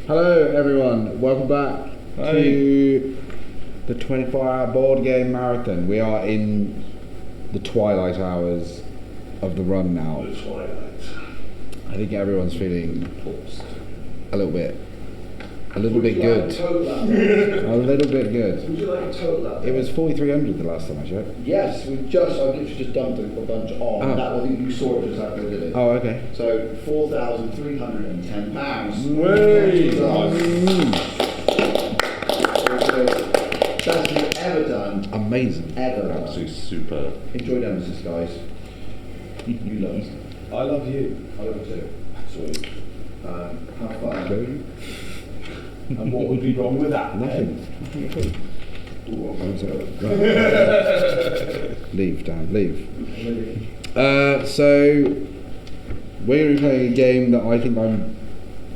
Hello everyone, welcome back to the 24-hour board game marathon. We are in the twilight hours of the run now. The twilight. I think everyone's feeling a little bit good. A little bit good. Would you like a total? It was 4,300 the last time I checked. Yes, I literally just dumped a bunch on. Oh. That I think you saw it just after we did it. Oh, okay. So £4,310. Way! Best you've ever done. Amazing. Ever. Absolutely superb. Enjoy Nemesis, guys. You love it. I love you. I love it too. Sweet. Have fun. Okay. And what would be wrong with that? Nothing. Leave, Dan, leave. So, we're going to be playing a game that I think I'm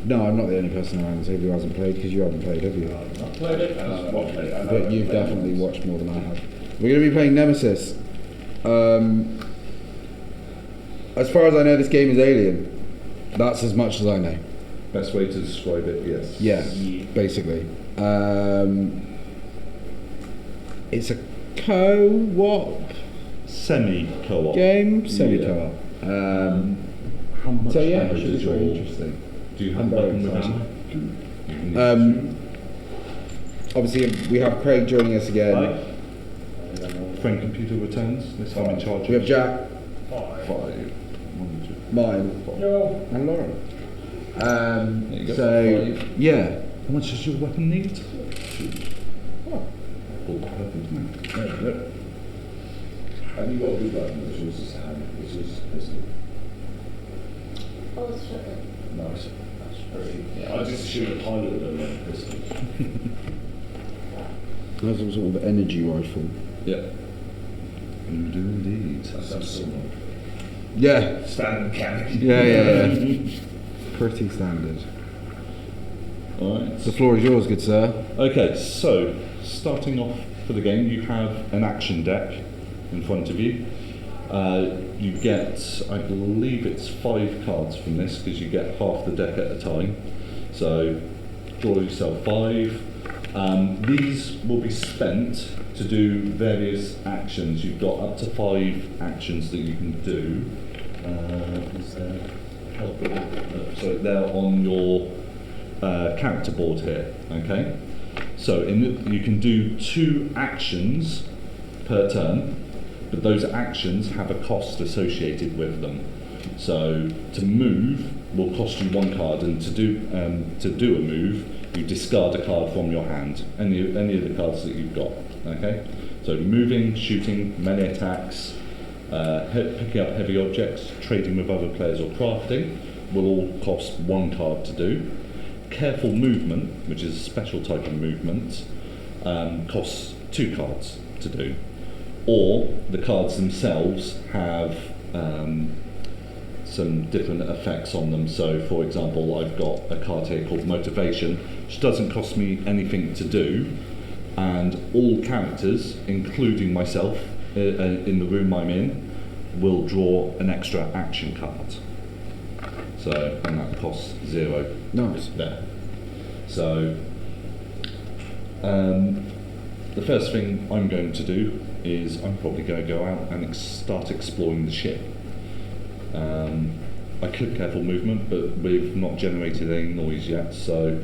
not the only person around the table who hasn't played, because you haven't played, have you? I've played it and I've watched it. But you've definitely watched more than I have. We're going to be playing Nemesis. As far as I know, this game is Alien. That's as much as I know. Best way to describe it, yes. Yeah, basically. It's a co-op Semi-co-op. game, semi-co-op. How much So yeah, it damage should be is very your... interesting. Do you have I'm a very weapon with excited. Obviously, we have Craig joining us again. Friend computer returns, this time in charge. We have Jack, 5. 1, 2, mine, and Lauren. There you go. So, yeah. How much does your weapon need? 2. Oh. Full weapons, man. Have you got a good weapon, which is pistol? Oh, it's shotgun. Nice. That's very... Yeah, I just assumed a pilot would have a pistol. That's some sort of energy rifle. Yeah. You do indeed. That sounds similar. Yeah. Standard mechanic. Yeah. Pretty standard. Alright. The floor is yours, good sir. Okay, so starting off for the game, you have an action deck in front of you. You get, I believe it's 5 cards from this, because you get half the deck at a time. So draw yourself 5. These will be spent to do various actions. You've got up to 5 actions that you can do. Is there help? So they're on your character board here. Okay. So you can do 2 actions per turn, but those actions have a cost associated with them. So to move will cost you 1 card, and to do a move, you discard a card from your hand, any of the cards that you've got. Okay, so moving, shooting, melee attacks, picking up heavy objects, trading with other players, or crafting will all cost 1 card to do. Careful movement, which is a special type of movement, costs 2 cards to do. Or the cards themselves have some different effects on them. So, for example, I've got a card here called Motivation, which doesn't cost me anything to do, and all characters, including myself, in the room I'm in, will draw an extra action card. So, and that costs 0. Nice. There. So, the first thing I'm going to do is I'm probably going to go out and start exploring the ship. I could careful movement, but we've not generated any noise yet, so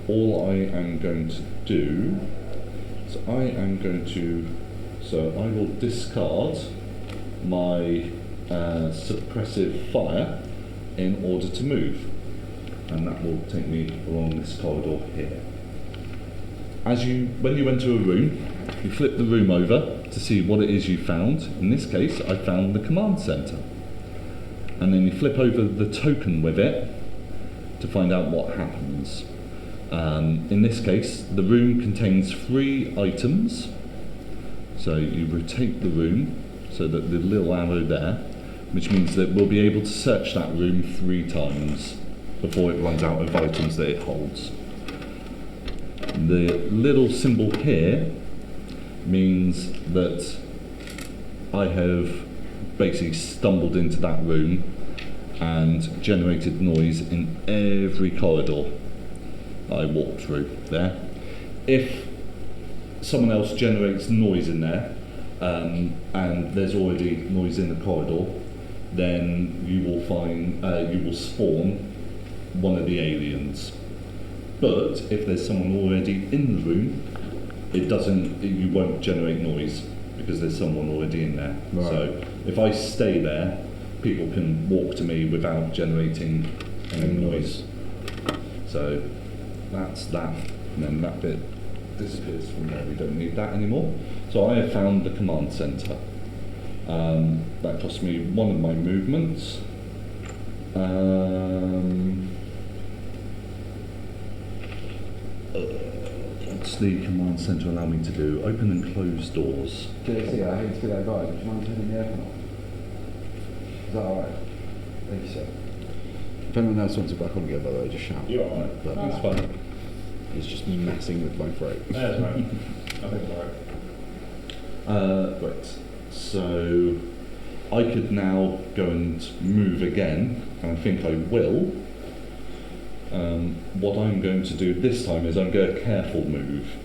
all I am going to do, I will discard my suppressive fire in order to move, and that will take me along this corridor here. When you enter a room, you flip the room over to see what it is you found. In this case, I found the command center. And then you flip over the token with it to find out what happens. In this case, the room contains 3 items. So you rotate the room so that the little arrow there, which means that we'll be able to search that room 3 times before it runs out of items that it holds. The little symbol here means that I have basically stumbled into that room and generated noise in every corridor. I walk through there. If someone else generates noise in there, and there's already noise in the corridor, then you will spawn one of the aliens. But if there's someone already in the room, you won't generate noise because there's someone already in there. Right. So if I stay there, people can walk to me without generating any noise. So that's that, and then that bit disappears from there. We don't need that anymore. So I have found the command center. That cost me one of my movements. What's the command center allow me to do? Open and close doors. JC, I hate to be that guy. Would you mind turning the aircon off? Is that alright? Thank you, sir. If anyone else wants it back on again, by the way, just shout. You're alright. But That's fine. it's just messing with my throat. That's right. I think alright. Right. So I could now go and move again, and I think I will. What I'm going to do this time is I'm going to careful move.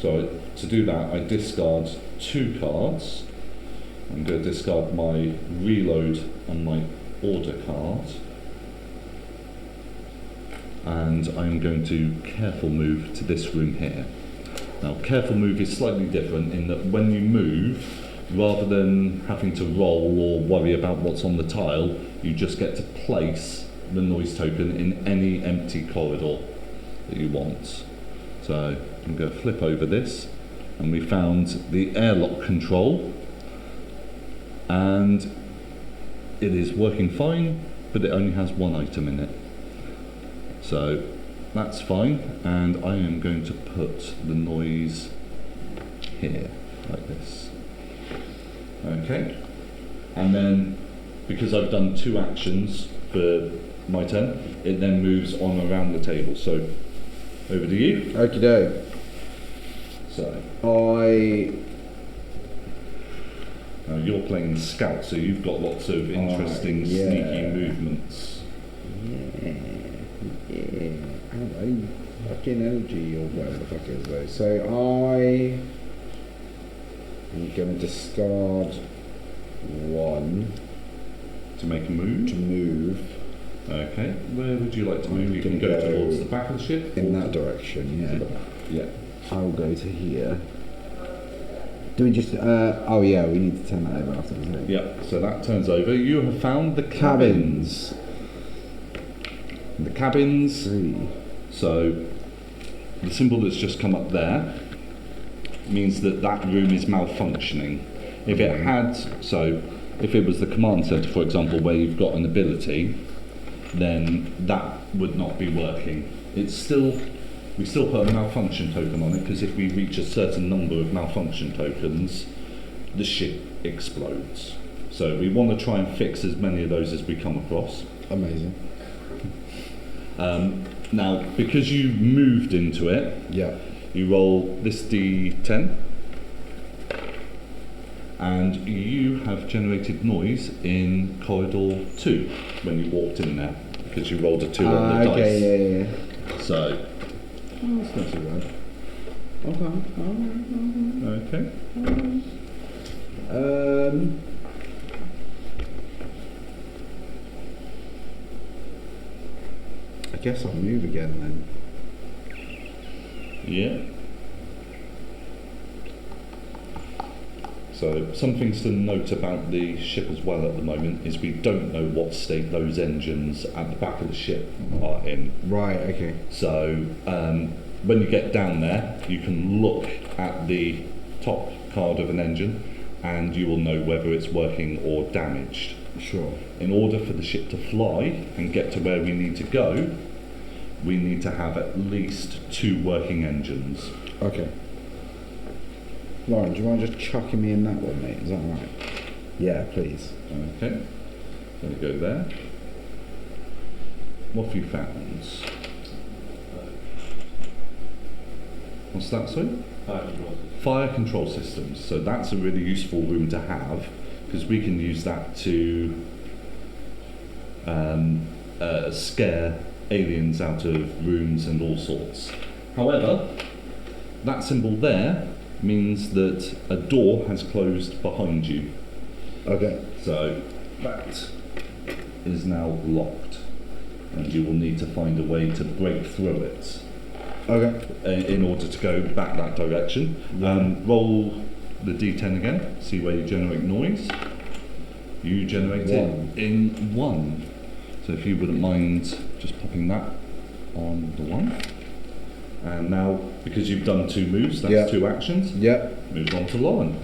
So to do that, I discard 2 cards. I'm going to discard my reload and my order card. And I'm going to careful move to this room here. Now, careful move is slightly different in that when you move, rather than having to roll or worry about what's on the tile, you just get to place the noise token in any empty corridor that you want. So I'm going to flip over this, and we found the airlock control, and it is working fine, but it only has 1 item in it. So that's fine, and I am going to put the noise here, like this. Okay, and then because I've done 2 actions for my turn, it then moves on around the table. So over to you. Okie doke. So now you're playing scout, so you've got lots of interesting yeah. sneaky movements. Yeah. Hello. Fucking energy or whatever the fuck it is though. So I am going to discard 1 To make a move. to move Okay, where would you like to move? I'm You can gonna go go towards the back of the ship. in or that to- direction, to the yeah. back. Yeah. I'll go to here. Do we just, oh yeah, we need to turn that over after, isn't it? Yeah, so that turns over. You have found the cabins. The cabins. 3. So the symbol that's just come up there means that that room is malfunctioning. If it had, so if it was the command center, for example, where you've got an ability, then that would not be working. We still put a malfunction token on it, because if we reach a certain number of malfunction tokens, the ship explodes. So we want to try and fix as many of those as we come across. Amazing. Now, because you moved into it, Yeah. you roll this d10, and you have generated noise in corridor 2 when you walked in there, because you rolled a 2 on the dice. Okay, yeah. So, Oh, that's not too bad. Okay. okay. I guess I'll move again then. Yeah. So some things to note about the ship as well at the moment is we don't know what state those engines at the back of the ship are in. Right, okay. So when you get down there, you can look at the top card of an engine and you will know whether it's working or damaged. Sure. In order for the ship to fly and get to where we need to go, we need to have at least 2 working engines. Okay. Lauren, do you mind just chucking me in that one, mate? Is that alright? Yeah, please. Okay, there we go there. What have you found? What's that, sorry? Fire control systems. So that's a really useful room to have, because we can use that to scare aliens out of rooms and all sorts. However, that symbol there means that a door has closed behind you. Okay. So that is now locked, and you will need to find a way to break through it Okay. in order to go back that direction. Roll the d10 again, see where you generate noise. You generate it in 1. So if you wouldn't mind just popping that on the 1. And now, because you've done 2 moves, that's 2 actions, move on to Lauren.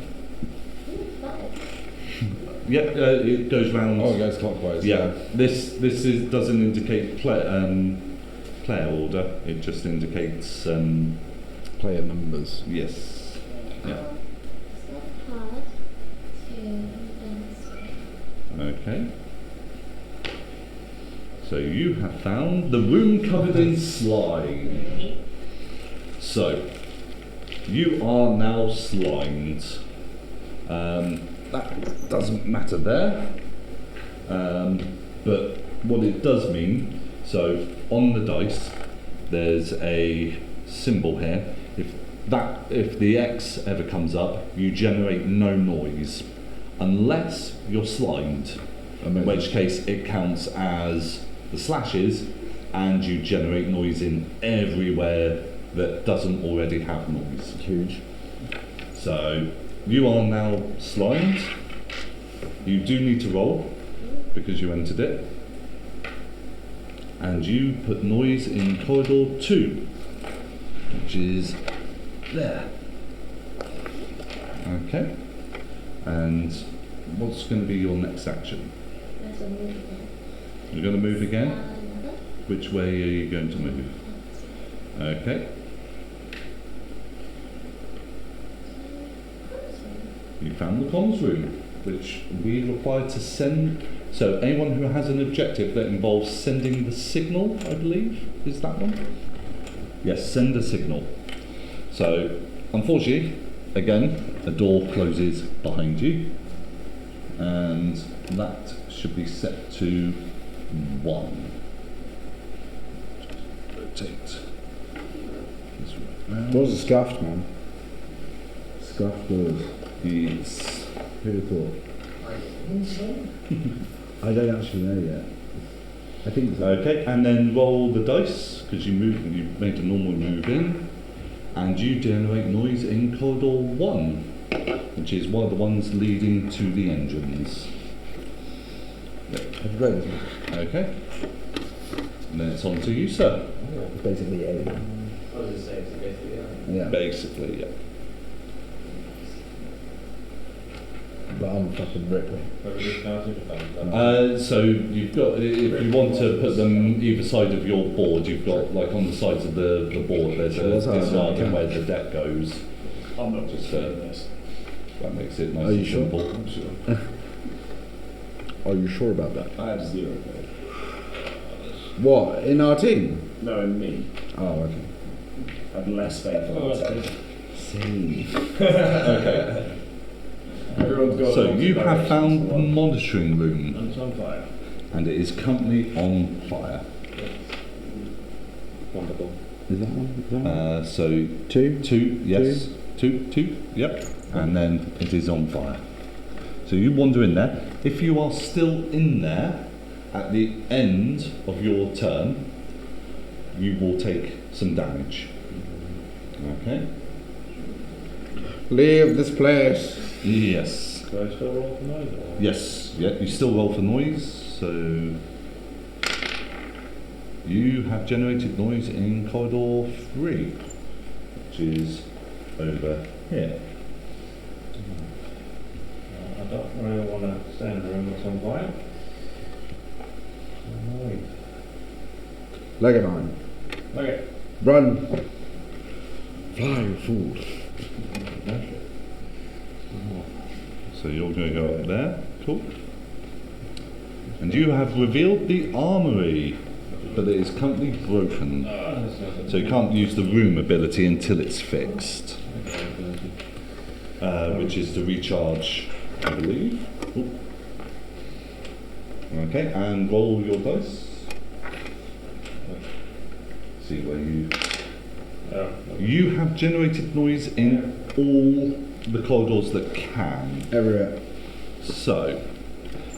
Yeah, it goes round. Oh, it goes clockwise. Yeah, this doesn't indicate player order. It just indicates Player numbers. yes. Yeah. It's not hard to Okay. So you have found the room covered in slime. So you are now slimed. That doesn't matter there. But what it does mean, so on the dice, there's a symbol here. If the X ever comes up, you generate no noise, unless you're slimed. In which case it counts as the slashes, and you generate noise in everywhere that doesn't already have noise. Huge. So you are now slimed. You do need to roll because you entered it, and you put noise in corridor 2, which is there. Okay. And what's going to be your next action? There's a move You're going to move again? Another. Which way are you going to move? Okay. You found the comms room, which we require to send. So anyone who has an objective that involves sending the signal, I believe, is that one? Yes, send a signal. So unfortunately, again, a door closes behind you, and that should be set to 1. Just rotate this right round. Doors are scuffed, man. Scuffed doors. Yes. Who'd have thought? I don't actually know yet. I think so. Okay, and then roll the dice because you made a normal move in, and you generate noise in corridor 1, which is one of the ones leading to the engines. Have you read this one? Okay, and then it's on to you, sir. It's basically A. I was just saying to go through the Yeah. Basically, yeah. But I'm fucking Ripley. So you've got, if you want to put them either side of your board, you've got like on the sides of the board. There's a discard of where the deck goes. I'm not just saying Just, this. That makes it nice Are you and sure? simple. I'm sure. Are you sure about that? I have 0 code. What? In our team? No, in me. Oh, okay. I have less faith in myself. See. Okay. Everyone's got So lots you of have directions found to the one. monitoring room, And it's on fire. and it is currently on fire. Wonderful. Is that one? Is that one? So 2? 2, yes, 2, yep, and then it is on fire. So you wander in there. If you are still in there at the end of your turn, you will take some damage. Okay. Leave this place. Yes. Do I still roll for noise? Or? Yes. Yeah. You still roll for noise. So you have generated noise in corridor 3, which is over here. I don't really want to stay in the room that's on fire. Leg it on. Okay. Run. Fly, you fool. So you're going to go up there. Cool. And you have revealed the armory, but it is currently broken. So you can't use the room ability until it's fixed, which is to recharge, I believe. Ooh. Okay, and roll your dice. see where you. Yeah. You have generated noise in all the corridors that can. Everywhere. So,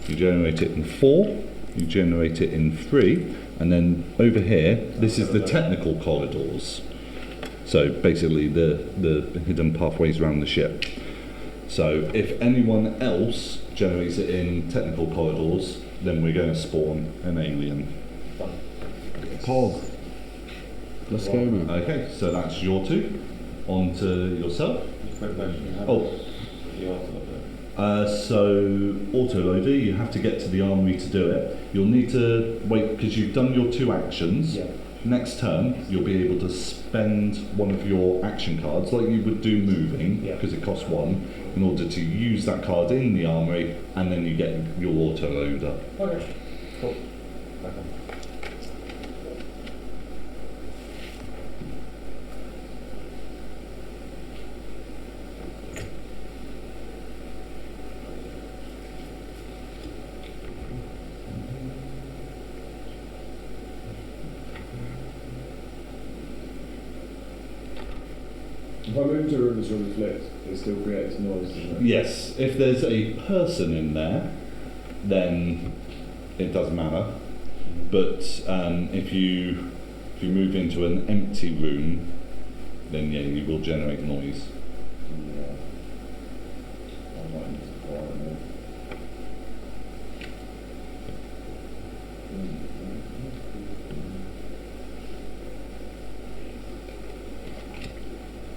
you generate it in 4, you generate it in 3, and then over here, this is the technical corridors. So basically the hidden pathways around the ship. So if anyone else generates it in technical corridors, then we're going to spawn an alien. Paul. Let's go, man. Okay, so that's your 2. On to yourself. Oh. So autoloader, you have to get to the armory to do it. You'll need to wait because you've done your 2 actions. Yeah. Next turn, you'll be able to spend one of your action cards, like you would do moving, Yeah. because it costs 1, in order to use that card in the armory, and then you get your autoloader. Okay. Cool. Okay. If I move to a room that's already flipped, it still creates noise, doesn't it? Yes, if there's a person in there, then it doesn't matter. But if you move into an empty room, then yeah, you will generate noise. Yeah. I might need to quiet now.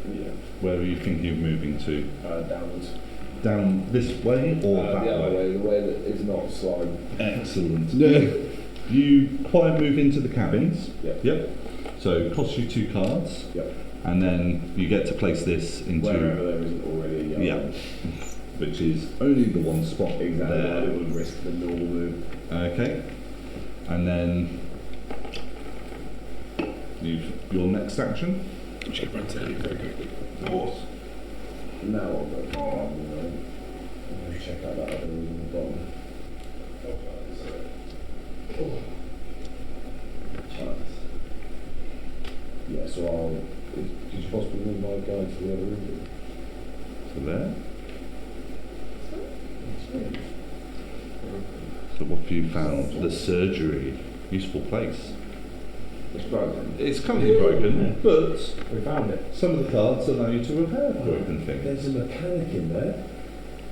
Yeah. Where are you thinking of moving to? Downwards. Down this way or that The other way? way, the way that is not slime. Excellent. Yeah. You quiet move into the cabins. Yep. Yep. So it costs you 2 cards, Yep. and then you get to place this into Wherever there isn't already a yellow yeah, one. which is only the one spot Exactly. I there. wouldn't risk the normal move. Okay, and then your next action. Of course. Now I'll go to the bottom, you know. Check out that other room in the bottom. Chance. Yeah, so could you possibly move my guide to the other room? So there. So what have you found? The surgery. Useful place. It's broken. It's currently broken, but We found it. some of the cards allow you to repair broken things. There's a mechanic in there.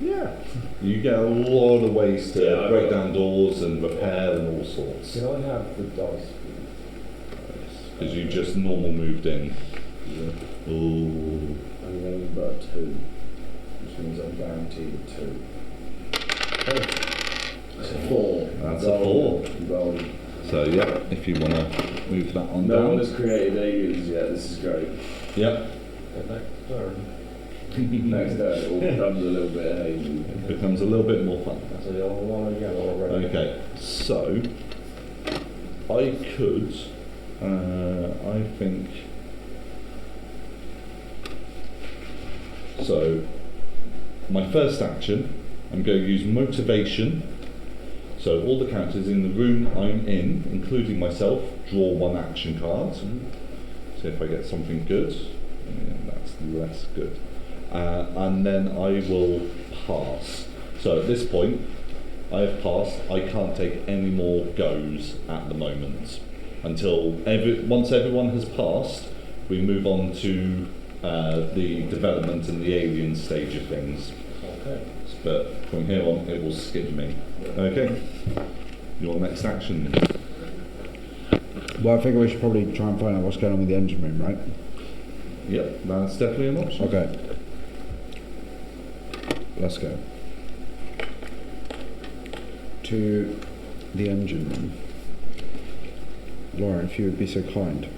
Yeah. You get a lot of ways to Yeah, I break got down doors and repair and all sorts. Can I have the dice? Because you just normal moved in. Yeah. Ooh. I'm going to about 2, which means I'm guaranteed a 2. That's a 4. That's a 4. Gold. So yeah, if you want to move that on No down. one has created aliens yet. This is great. Yep. Next turn, it all becomes a little bit hazy. It becomes a little bit more fun. So the old one, yellow already. Okay, so I could, I think, so my first action, I'm going to use motivation. So all the characters in the room I'm in, including myself, draw 1 action card. See if I get something good. Yeah, that's less good. And then I will pass. So at this point, I have passed. I can't take any more goes at the moment. Until once everyone has passed, we move on to the development and the alien stage of things. Okay. But from here on, it will skip me. Okay. Your next action. Well, I think we should probably try and find out what's going on with the engine room, right? Yep, that's definitely an option. Okay. Let's go. To the engine room. Laura, if you would be so kind.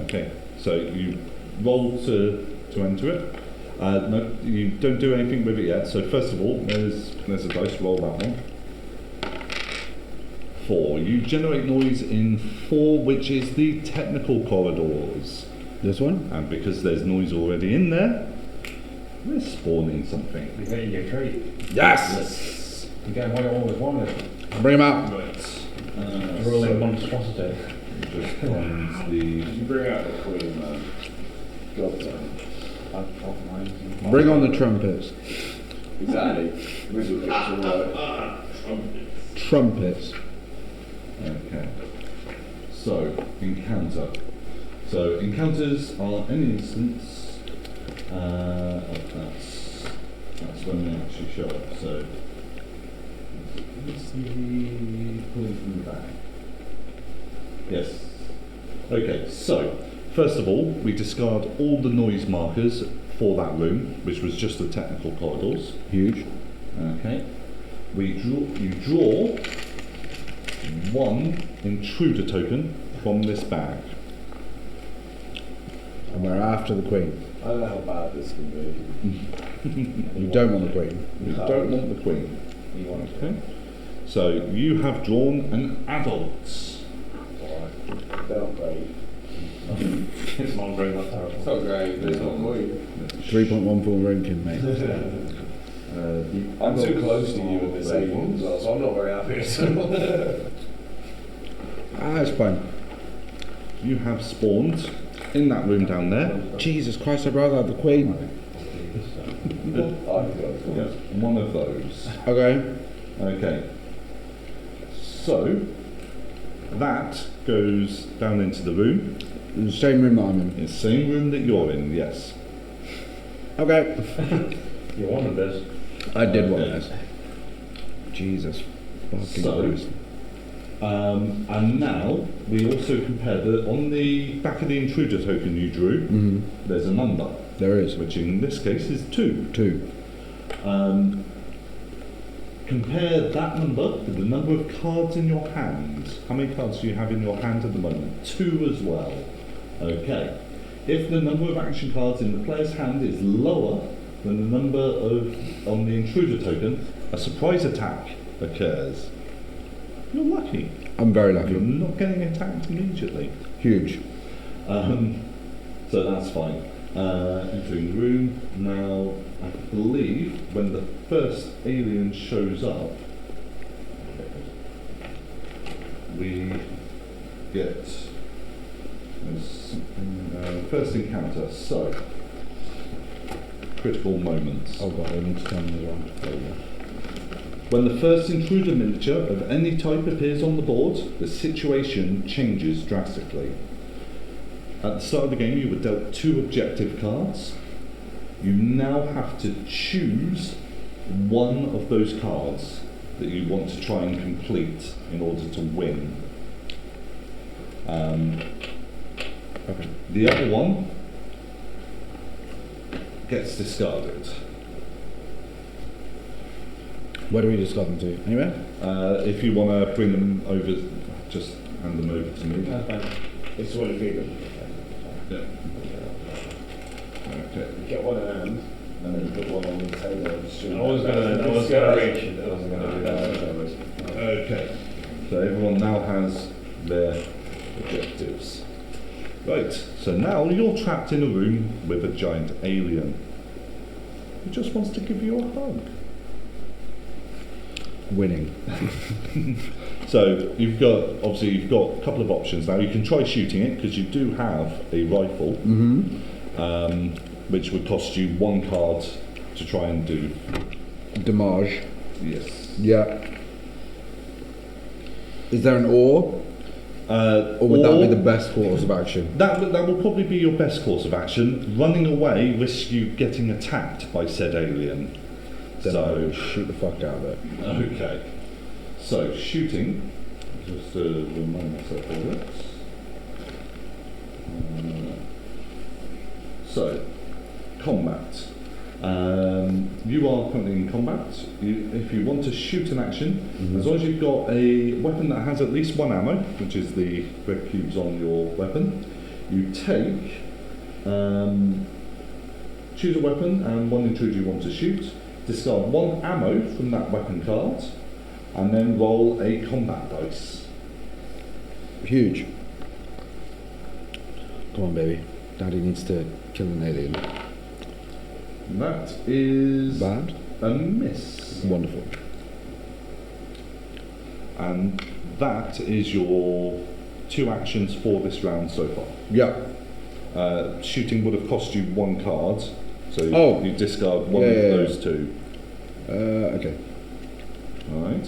Okay, so you roll to enter it. No, you don't do anything with it yet. So first of all, there's a dice. Roll that one. 4. You generate noise in 4, which is the technical corridors. This one? And because there's noise already in there, we're spawning something. You're getting your treat. Yes! You're getting what you always wanted. Bring him out. Right. Rolling monstrosity. Just find the. You bring out the queen, man. God damn. I've got mine. Bring on the trumpets. Exactly. Whistle picks alright. Trumpets. Okay. So, encounter. So, encounters are any instance. That's when they actually show up. So, let's see. Pulling from the back. Yes. Okay. So, first of all, we discard all the noise markers for that room, which was just the technical corridors. Huge. Okay. You draw one intruder token from this bag. And we're after the queen. I don't know how bad this can be. You don't want the queen. You don't want the queen. You want it. Okay. So you have drawn an adult. Alright. They're not great. It's not very much It's terrible. not great, but it's not queen. 3.14 ranking, mate. I'm too close to you at this age as well, so I'm not very happy at all. It's fine. You have spawned in that room down there. Jesus Christ, I'd rather have the queen. I've got it. Yeah, one of those. Okay. Okay. So that goes down into the room. In the same room that I'm in. It's the same room that you're in, yes. Okay. You wanted this. I did want Okay. this. Jesus fucking So, Christ. and now we also compare on the back of the intruder token you drew, there's a number, There is. which in this case is 2. 2. Compare that number with the number of cards in your hand. How many cards do you have in your hand at the moment? 2 as well. Okay. If the number of action cards in the player's hand is lower than the number on the intruder token, a surprise attack occurs. You're lucky. I'm very You're lucky. not getting attacked immediately. Huge. So that's fine. Entering the room. Now, I believe when the first alien shows up, we get first encounter. So, critical moments. Oh god, I need to turn this on. There we go. When the first intruder miniature of any type appears on the board, the situation changes drastically. At the start of the game, you were dealt 2 objective cards. You now have to choose one of those cards that you want to try and complete in order to win. Okay. The other one gets discarded. Where do we discard them to? Anywhere? If you want to bring them over, just hand them over to me. It's what it is. Yeah. Okay. Get one in hand, and then put one on the table and shoot. I was gonna reach it. I wasn't gonna do that. Okay. So everyone now has their objectives. Right. So now you're trapped in a room with a giant alien who just wants to give you a hug. Winning. So you've got a couple of options now. You can try shooting it because you do have a rifle, which would cost you 1 card to try and do. Damage. Yes. Yeah. Is there an or? Or would that be the best course of action? That will probably be your best course of action. Running away risks you getting attacked by said alien. Then I So will shoot the fuck out of it. okay. So shooting. Just to remind myself of it. So combat. You are currently in combat. If you want to shoot an action, as long as you've got a weapon that has at least 1 ammo, which is the red cubes on your weapon, you take, choose a weapon and 1 intruder you want to shoot, discard 1 ammo from that weapon card, and then roll a combat dice. Huge. Come on, baby. Daddy needs to kill an alien. That is Bad? a miss. Wonderful. And that is your 2 actions for this round so far. Yeah. Shooting would have cost you 1 card, so Oh. you discard one Yeah, of yeah, yeah. those 2. Okay. Alright.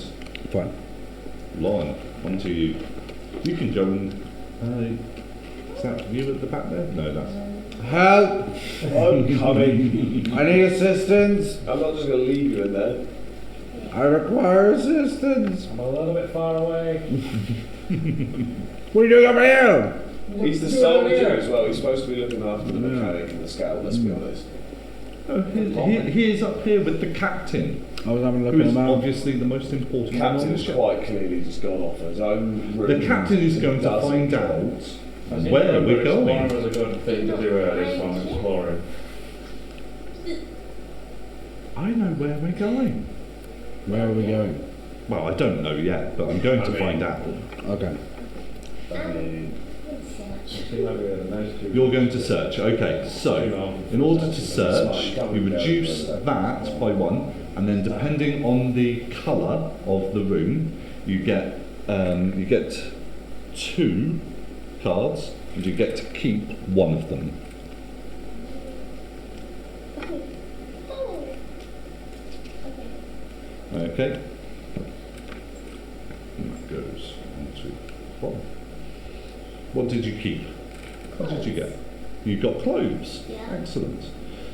Fine. Lauren, on to you. You can go and... is that you at the back there? No, that's... Help! I'm coming. I need assistance. I'm not just going to leave you in there. I require assistance. I'm a little bit far away. What are you doing over here? He's the soldier as well. He's supposed to be looking after the mechanic and the scout, let's be honest. Oh, he is up here with the captain, I was having a look who at is him out. obviously the most important The one on captain the has ship. quite clearly just gone off on his own route. The captain is going to Doesn't find care. out where we're going. Exploring was a good thing to do early, so I'm exploring. I know where we're going. Where are we going? Well, I don't know yet, but I'm going to I mean- find out. Okay. You're going to search. Okay, so in order to search, you reduce that by 1, and then depending on the colour of the room, you get 2 cards, and you get to keep 1 of them. Okay. And that goes on to 1. What did you keep? What did you get? You got cloves. Yeah. Excellent.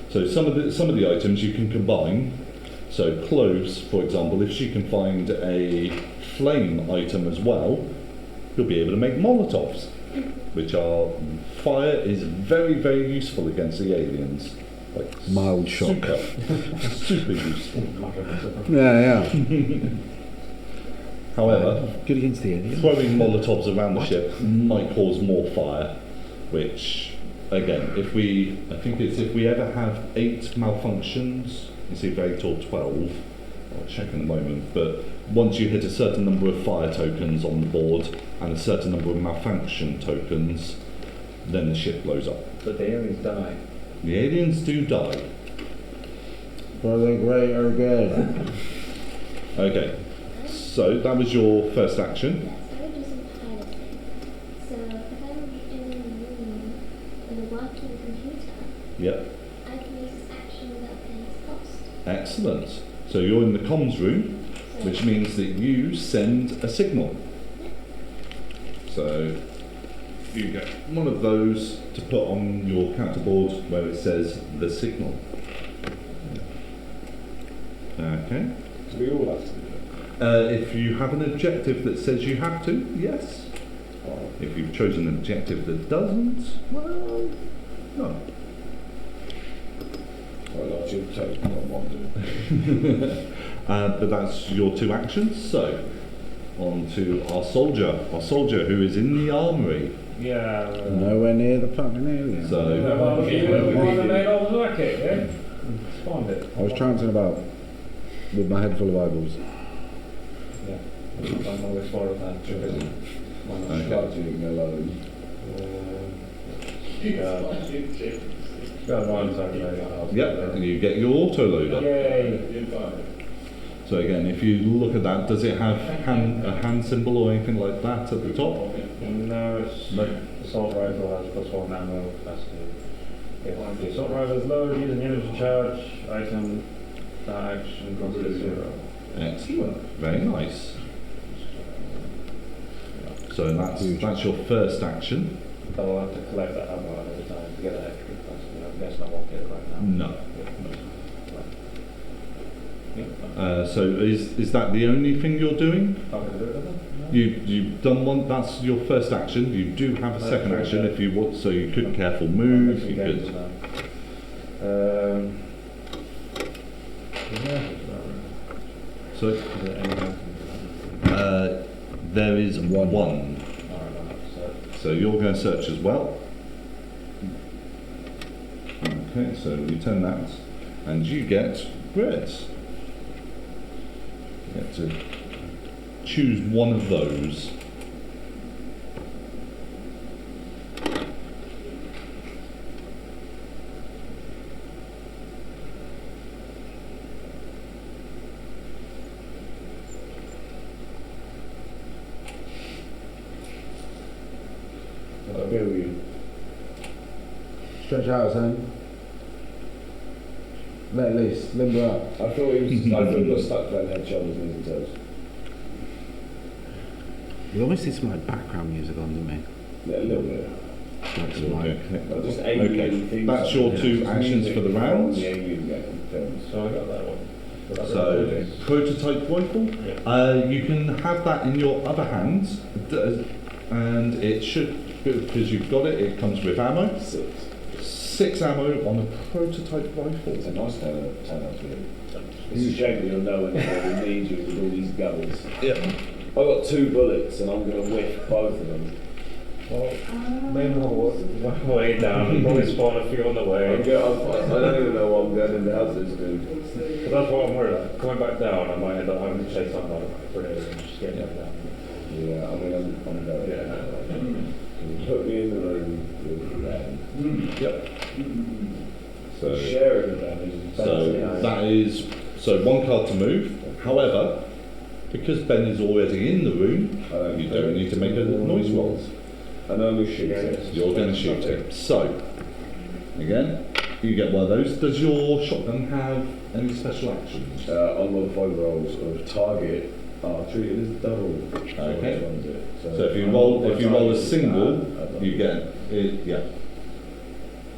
So some of the items you can combine. So cloves, for example, if she can find a flame item as well, you'll be able to make Molotovs, which are fire is very, very useful against the aliens. Like Mild shock. Super useful. Yeah, However, Good against the alien. throwing Molotovs around the ship might cause more fire, which, again, if we ever have 8 malfunctions, it's either 8 or 12, I'll check in a moment, but once you hit a certain number of fire tokens on the board and a certain number of malfunction tokens, then the ship blows up. But the aliens die. The aliens do die. For the greater good. Okay, so that was your first action. Yes, I would do some pilot thing. So if I'm in a room with a working computer, Yep, I can use this action without paying its cost. excellent. So you're in the comms room, So which means that you send a signal. So you get one of those to put on your character board where it says the signal. Okay. Do we all have to do that? If you have an objective that says you have to, yes. If you've chosen an objective that doesn't, well, no. Well, I'll take one. But that's your 2 actions. So on to our soldier who is in the armory. Yeah. Nowhere near the fucking alien. So Spawned it. I was trouncing about with my head full of eyeballs. Yeah. I'm always for that. Okay. Starting alone. Got one second. Yep, and you get your autoloader. Yay. So again, if you look at that, does it have a hand symbol or anything like that at the top? No, it's assault rifle has +1 ammo capacity. If the assault rifle is loaded using energy charge, item action cost is 0. Excellent, very nice. So that's your first action. But I'll have to collect that ammo every time to get that extra capacity. I guess I won't get it right now. No. Yeah. So is that the only thing you're doing? Not gonna do it then? No? You've done one. That's your first action. You do have a second Okay, action yeah. if you want. So you could careful I'll move. make You some games could. now. So Is there any there is one. Alright, so So you're going to search as well. Okay, so return that, and you get breads. You get to choose one of those. feel you. Stretch out his hand. Let loose. Limber up. I thought he got stuck by head, shoulders, knees and toes. We almost need some like background music on, don't we? Yeah, a little bit. Like some like. But just alien Okay, things. that's your two actions for the round. The alien game films. So I got that one. So, prototype rifle. You can have that in your other hand, and it should, because you've got it, it comes with ammo. 6 ammo on a prototype rifle. It's a nice turnout for you. It's a shame that you'll know when they need you with all these guns. Yeah. I've got 2 bullets and I'm going to whiff both of them. Well, maybe I'll work my way down. Probably spawn a few on the way. I don't even know what I'm going into houses, dude. But that's what I'm worried about. Coming back down, I might end up having to chase something like grenades and just getting back down. Yeah, I mean, I'm going. Yeah. Put me in the room with Ben. Yep. So, Sharing advantage. that is, so 1 card to move. However, because Ben is already in the room, you don't need to make a noise roll. And I'm going to shoot it. You're going to shoot it. So, again, you get one of those. Does your shotgun have any special actions? Unmodified rolls of target are treated as double. Okay. So if you roll a single, you get it. Yeah.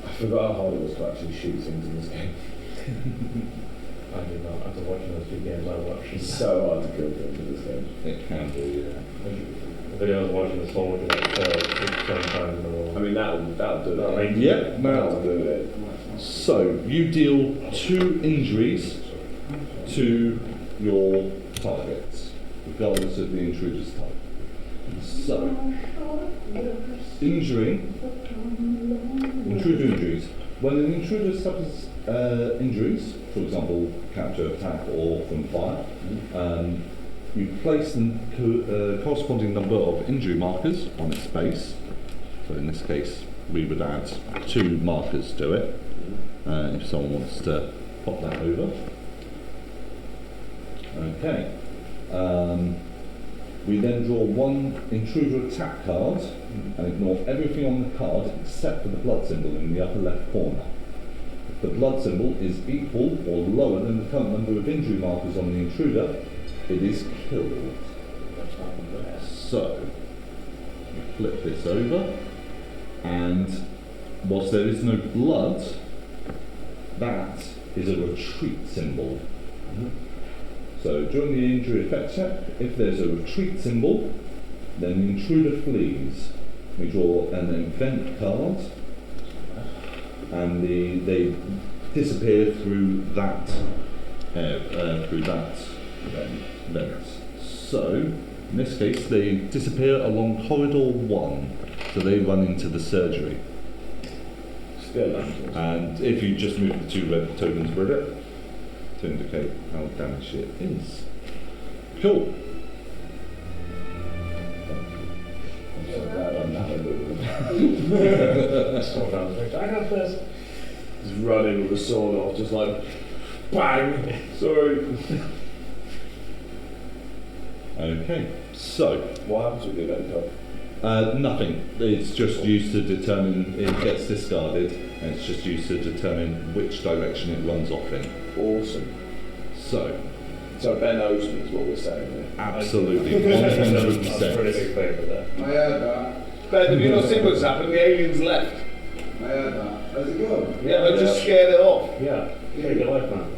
I forgot how hard it was to actually shoot things in this game. I did not. After watching those 2 games, I watched. It's so hard to kill things in this game. It can do, yeah. The video I was watching this morning, like 7 times in a row. I mean, that'll do it. I mean, Yeah, That'll now, do it. so you deal 2 injuries to your targets, regardless of the intruder's type. So, intruder injuries. When an intruder suffers injuries, for example, capture, attack, or from fire, you place the corresponding number of injury markers on its base. So in this case, we would add 2 markers to it. If someone wants to pop that over. Okay. We then draw 1 intruder attack card and ignore everything on the card except for the blood symbol in the upper left corner. If the blood symbol is equal or lower than the current number of injury markers on the intruder, it is killed. So, you flip this over, and whilst there is no blood, that is a retreat symbol. So during the injury effect check, if there's a retreat symbol, then the intruder flees. We draw an event card, and they disappear through that event. So in this case, they disappear along corridor 1, so they run into the surgery. And if you just move the 2 red tokens with it, to indicate how damaged it is. Cool. I'm so glad I'm not I got this. Just running with a sword off, just like, bang! Sorry. Okay, so What happens with the event card? nothing. It's just used to determine, it gets discarded, and it's just used to determine which direction it runs off in. Awesome. So, Ben owes me is what we're saying here. absolutely, That's a 100%. pretty big favour there. I heard that. Ben, have you not seen what's happened? The aliens left. I heard that. How's it going? Yeah, I just scared it off. Yeah. Take your life, man.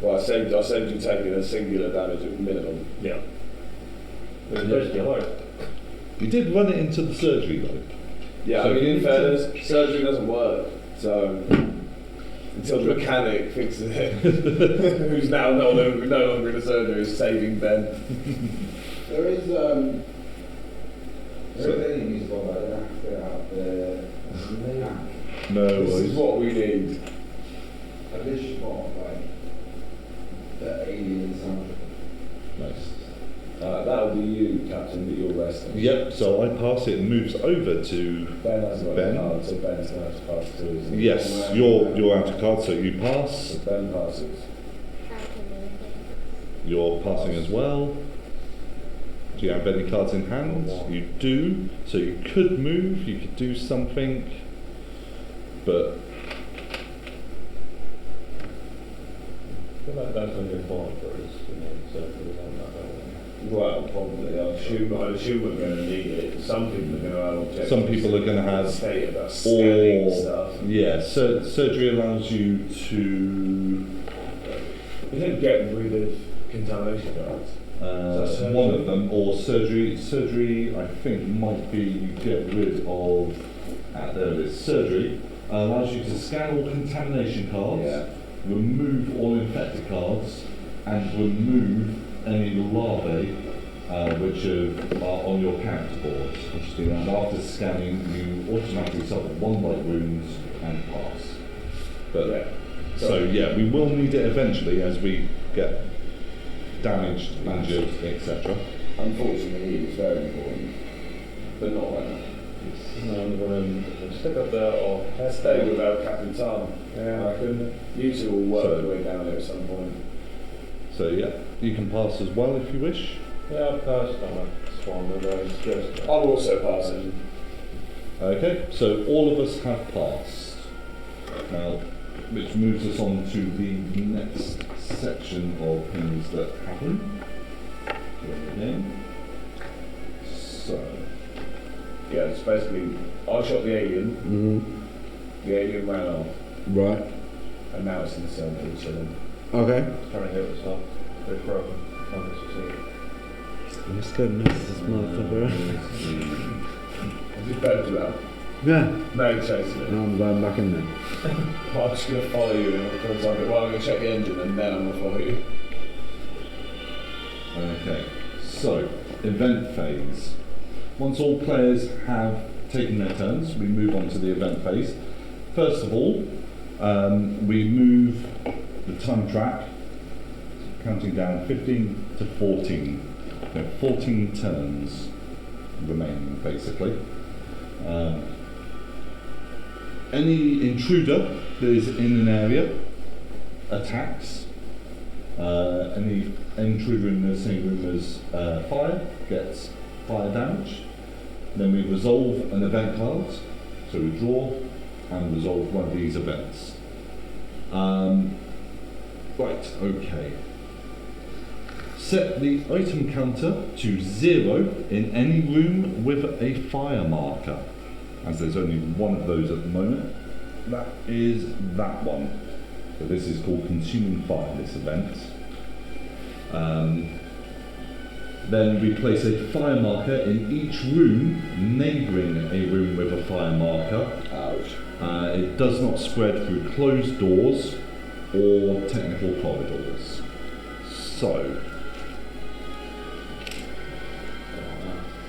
Well, I saved you taking a singular damage at minimum. Yeah. It was basically your life. You did run it into the surgery though. Yeah, So I mean, you in fairness, surgery doesn't work. So, until the mechanic fixes it, who's now no longer in the surgery, is saving Ben. There is any music on that. I have to get out there. No This is worries. what we need. I just want like the alien soundtrack. Nice. That'll be you, Captain, that you're resting. Yep, so I pass it and moves over to Ben hasn't got Ben. a card, so Ben's going to have to pass too. isn't he? yes, you're out of card, so you pass. So Ben passes. I can move it. You're passing as well. Do you have any cards in hand? You do. So you could move, you could do something, but I feel like that's going to be important for us, so if it was on that level. Well, probably. I assume we're going to need it. Some people are going to have objectives. some people are going to have state about scanning or stuff. yeah, surgery allows you to You don't get rid of contamination cards. one of them, or surgery. Surgery, I think, might be you get rid of. There it is. Surgery allows you to scan all contamination cards, Yeah. remove all infected cards, and remove any larvae which are on your character board. And after scanning, you automatically suffer 1 light wound and pass. But Yeah. so yeah, we will need it eventually as we get damaged, injured, etc. Unfortunately, it's very important, but not right now. No, I'm going to stick up there or Stay without Captain Tom. Yeah. I reckon. You two will work So- your way down there at some point. So yeah, you can pass as well if you wish. Yeah, I've passed on a swan, but I just. I'll also pass it. Okay, so all of us have passed. Now, which moves us on to the next section of things that happen during the game. So, Yeah, it's basically, I shot the alien, Mm-hmm. the alien ran off, Right. and now it's in the cell chilling. Okay. Trying to hit itself. It's broken. Not to succeed. Let's go Nemesis, motherfucker. Is it better to that? Yeah. No, chasing it. Now I'm going back in there. Well, I'm just going to follow you and I'm going to check the engine and then I'm going to follow you. okay, so event phase. Once all players have taken their turns, we move on to the event phase. First of all, we move the time track, counting down 15 to 14. There are 14 turns remaining, basically. Any intruder that is in an area attacks. Any intruder in the same room as fire gets fire damage. Then we resolve an event card, so we draw and resolve one of these events. Right, okay. Set the item counter to 0 in any room with a fire marker, as there's only one of those at the moment. That is that one. So this is called Consuming Fire, this event. Then we place a fire marker in each room neighbouring a room with a fire marker. Ouch. It does not spread through closed doors or technical corridors. So,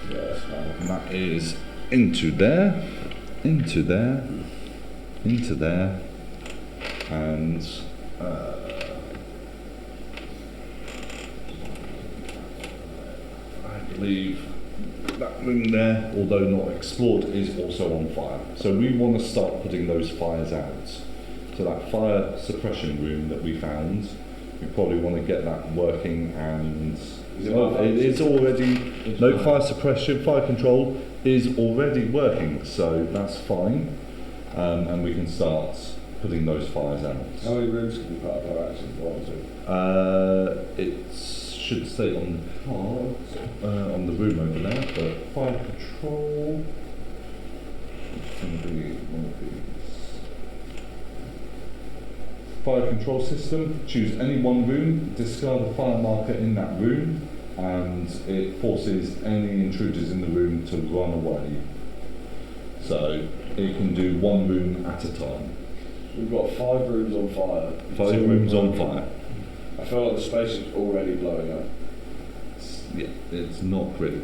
Yeah, that's fine. and that is into there, into there, into there, and I believe that room there, although not explored, is also on fire. So we want to start putting those fires out. So that fire suppression room that we found, we probably want to get that working and Is it not it is already, no, fire suppression, fire control is already working, so that's fine. And we can start putting those fires out. How many rooms can you put up our action for? It should state on the card, on the room over there, but fire control is going to be one of these. Fire control system, choose any one room, discard a fire marker in that room, and it forces any intruders in the room to run away. So it can do one room at a time. We've got 5 rooms on fire. 5 rooms on fire. I feel like the spaceship's already blowing up. Yeah, it's not pretty.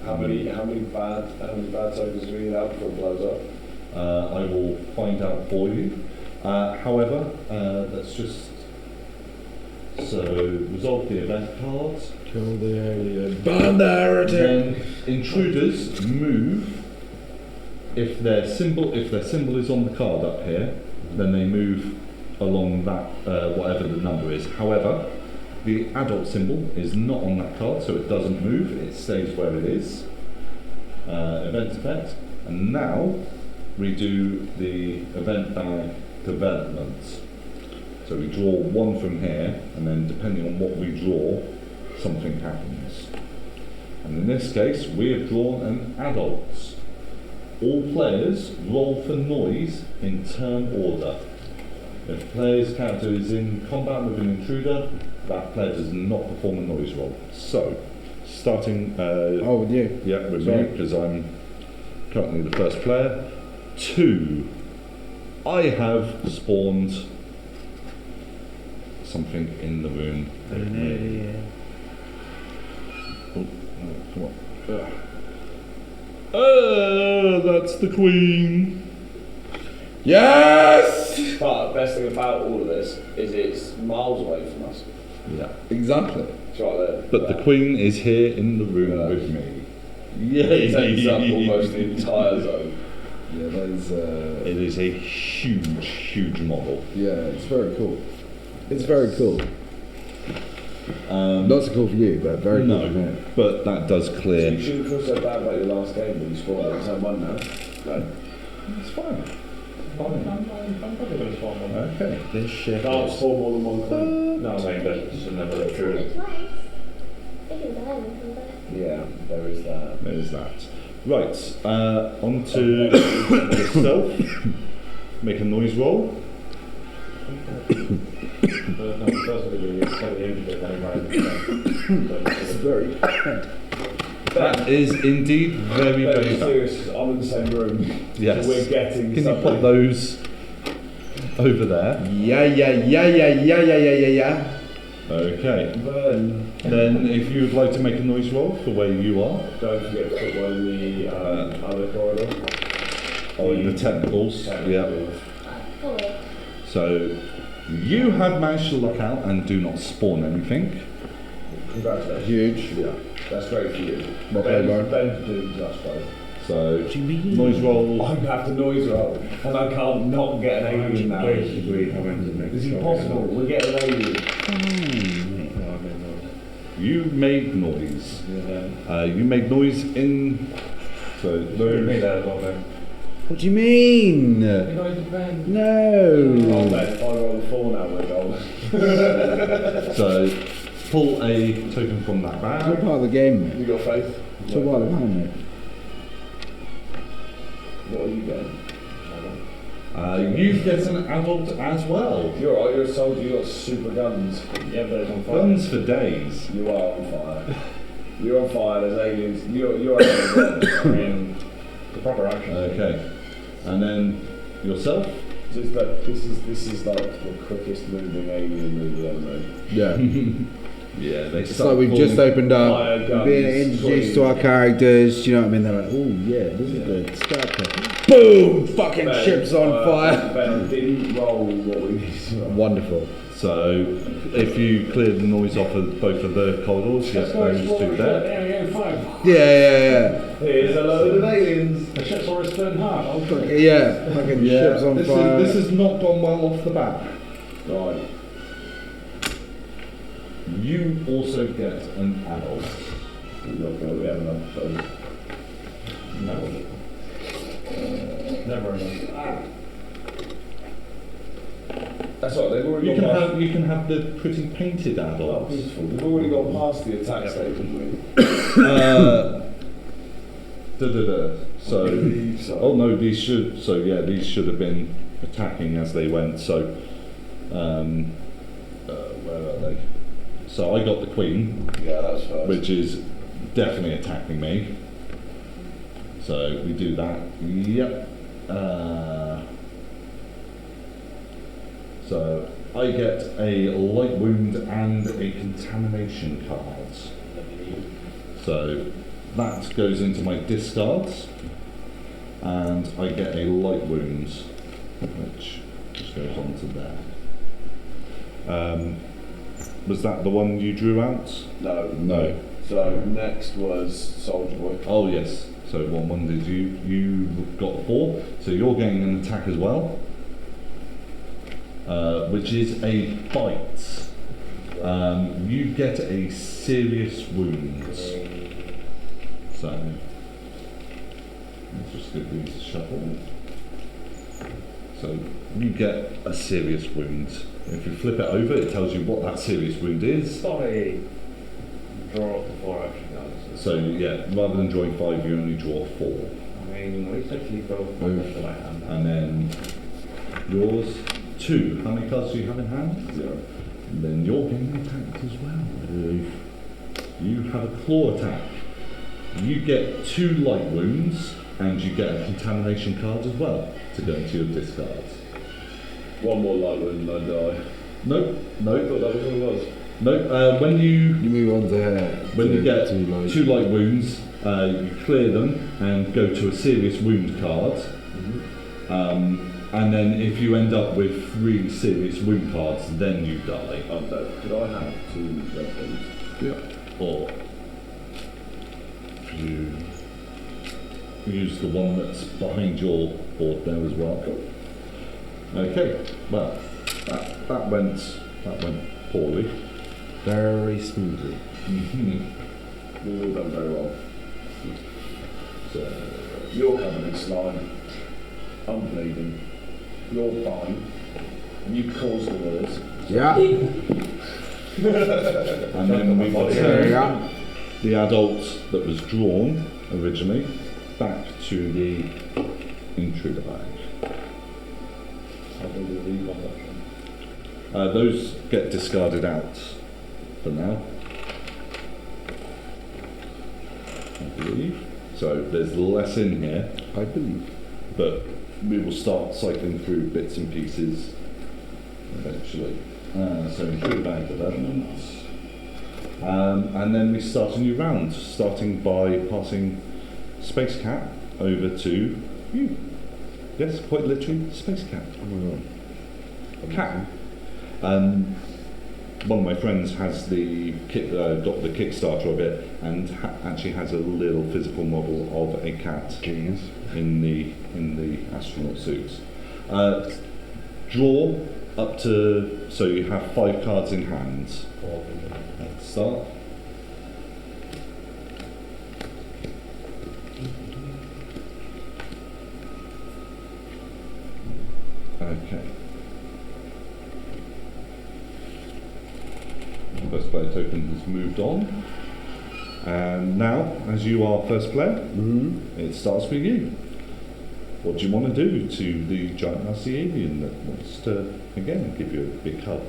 How many bad tokens do we need out before it blows up? I will find out for you. However, let's just resolve the event cards. Kill the alien. Burn the heretic! Then intruders move. If their symbol is on the card up here, then they move along that whatever the number is. However, the adult symbol is not on that card, so it doesn't move, it stays where it is. Event effect. And now we do the event bag development. So we draw one from here, and then depending on what we draw, something happens. And in this case, we have drawn an adult. All players roll for noise in turn order. If a player's character is in combat with an intruder, that player does not perform a noise roll. So, starting... with you? Yeah, with Sorry. me, because I'm currently the first player. 2. I have spawned something in the room with me. Oh, come on. That's the Queen. Yes! But the best thing about all of this is it's miles away from us. Yeah. Exactly. It's right there. But the Queen is here in the room Yeah. with me. It takes up Yay! almost the entire zone. Yeah, that is. It is a huge, huge model. Yeah, it's very cool. It's very cool. Um, Not so cool for you, but very cool for no, me. but that does So clear. you shouldn't feel so bad about your last game when you scored it. It's at 1 now. No. It's fine. I'm probably going to spawn one. Okay. This shit. Can't score more than one coin. No, I'm saying that should never look Did through it it. twice. They can die and come back. Yeah, there is that. There's that. Right, on to yourself. Make a noise roll. But no, first of all, you tell the engine that right. It's very bad. That is indeed very, very bad. serious. I'm in the same room. Yes. So we're getting Can you something. put those over there? Yeah. Okay. Burn. Then if you would like to make a noise roll for where you are, Don't forget to put one in the other corridor. or in the technicals. Yeah. 4. So you have managed to look out and do not spawn anything. Congratulations. Huge. Yeah, that's great for you. Well played, Ben, Lauren. Ben's doing just fine. So noise roll. I'm gonna have to noise roll, and I can't not get an alien now. Is it possible? We're getting an alien. You made noise. You made noise in. So Me those. there as well, then. What do you mean? guys defend. No. Bet if I roll a 4 now, we're golden. So pull a token from that It's all bag. part of the game, mate. You got faith? It's all part of the game, mate. What are you getting? You get an adult as well. You're alright, you're a soldier, you got super guns. Yeah, but it's on fire. Guns for days. You are on fire. You're on fire, there's aliens. You're aliens. I mean, the proper action. Okay. And then yourself. This is like the quickest moving alien movie ever made. Yeah. Yeah, they It's like we've just opened up, Fire guns, being introduced to our scream. characters, you know what I mean? They're like, oh yeah, this is good. Start boom! Fucking Ben, ships on fire. Ben didn't roll what we needed to roll. Wonderful. So if you clear the noise off of both of the corridors, yes, those two there. Yeah. Here's a load of aliens. The ship's already split in half. Oh, Yeah, fucking ships on fire. This has not gone well off the bat. Right. You also get an adult. We're not going to have enough of those. no. Never enough. That's right, they've already You gone can past. have the pretty painted Oh, adults. beautiful. They've already gone past the attack stage, haven't we? So, believe so. oh no, these should. So yeah, these should have been attacking as they went. So, where are they? So I got the queen, Yeah, that's first. which is definitely attacking me. So we do that. Yep. So I get a light wound and a contamination card. So that goes into my discards, and I get a light wound, which just goes on to there. Was that the one you drew out? No. No. So next was Soldier Boy. Oh yes. So what one did you? You got 4. So you're getting an attack as well, which is a bite. You get a serious wound. So, let's just give these a shuffle. So, you get a serious wound. If you flip it over, it tells you what that serious wound is. Sorry. Draw up to 4 action cards. So, yeah, rather than drawing 5, you only draw 4. I mean, at least I keep both of the right hand. And then yours, 2. How many cards do you have in hand? 0. And then you're getting attacked as well. You have a claw attack. You get 2 light wounds, and you get a contamination card as well to go into your discards. One more light wound and I die. No, I thought that was what it was. no. When you move on to when you get to like 2 light wounds, you clear them and go to a serious wound card. And then if you end up with 3 serious wound cards, then you die. I'm dead. Could I have 2 red wounds? yeah. Or if you use the one that's behind your board there as well. Okay, well, that went poorly. Very smoothly. We've all done very well. So, You're covered in slime. I'm bleeding. You're fine. You caused the wars. Yeah. and then we've got There we go. the adult that was drawn originally back to the intruder bag. I think we'll leave on that. Those get discarded out for now, I believe. So there's less in here, I believe. but we will start cycling through bits and pieces eventually. So intruder bag development. And then we start a new round, starting by passing Space Cat over to you. Yes, quite literally, Space Cat. Oh my god. Cat. One of my friends has got the Kickstarter of it, and actually has a little physical model of a cat Genius. in the astronaut suits. Draw up to, so you have 5 cards in hand. At the start. Okay. The first player token has moved on. And now, as you are first player, it starts with you. What do you want to do to the giant nasty alien that wants to, again, give you a big hug?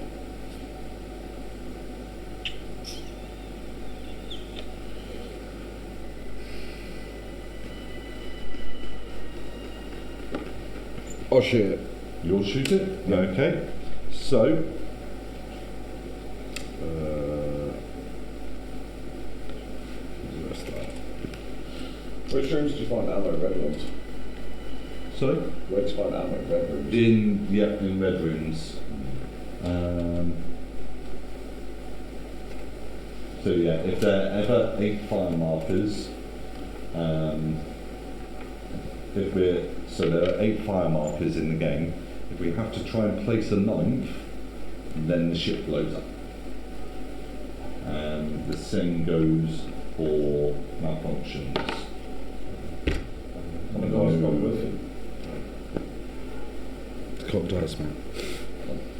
Oh shit. You'll shoot it? Okay. So, Which rooms did you find ammo red ones? sorry? Where did you find ammo red rooms? In red rooms. So yeah, if there are ever 8 fire markers, so there are 8 fire markers in the game. If we have to try and place a 9th, then the ship blows up. And the same goes for malfunctions. Oh my god, I've gone with it. It's called dice, man.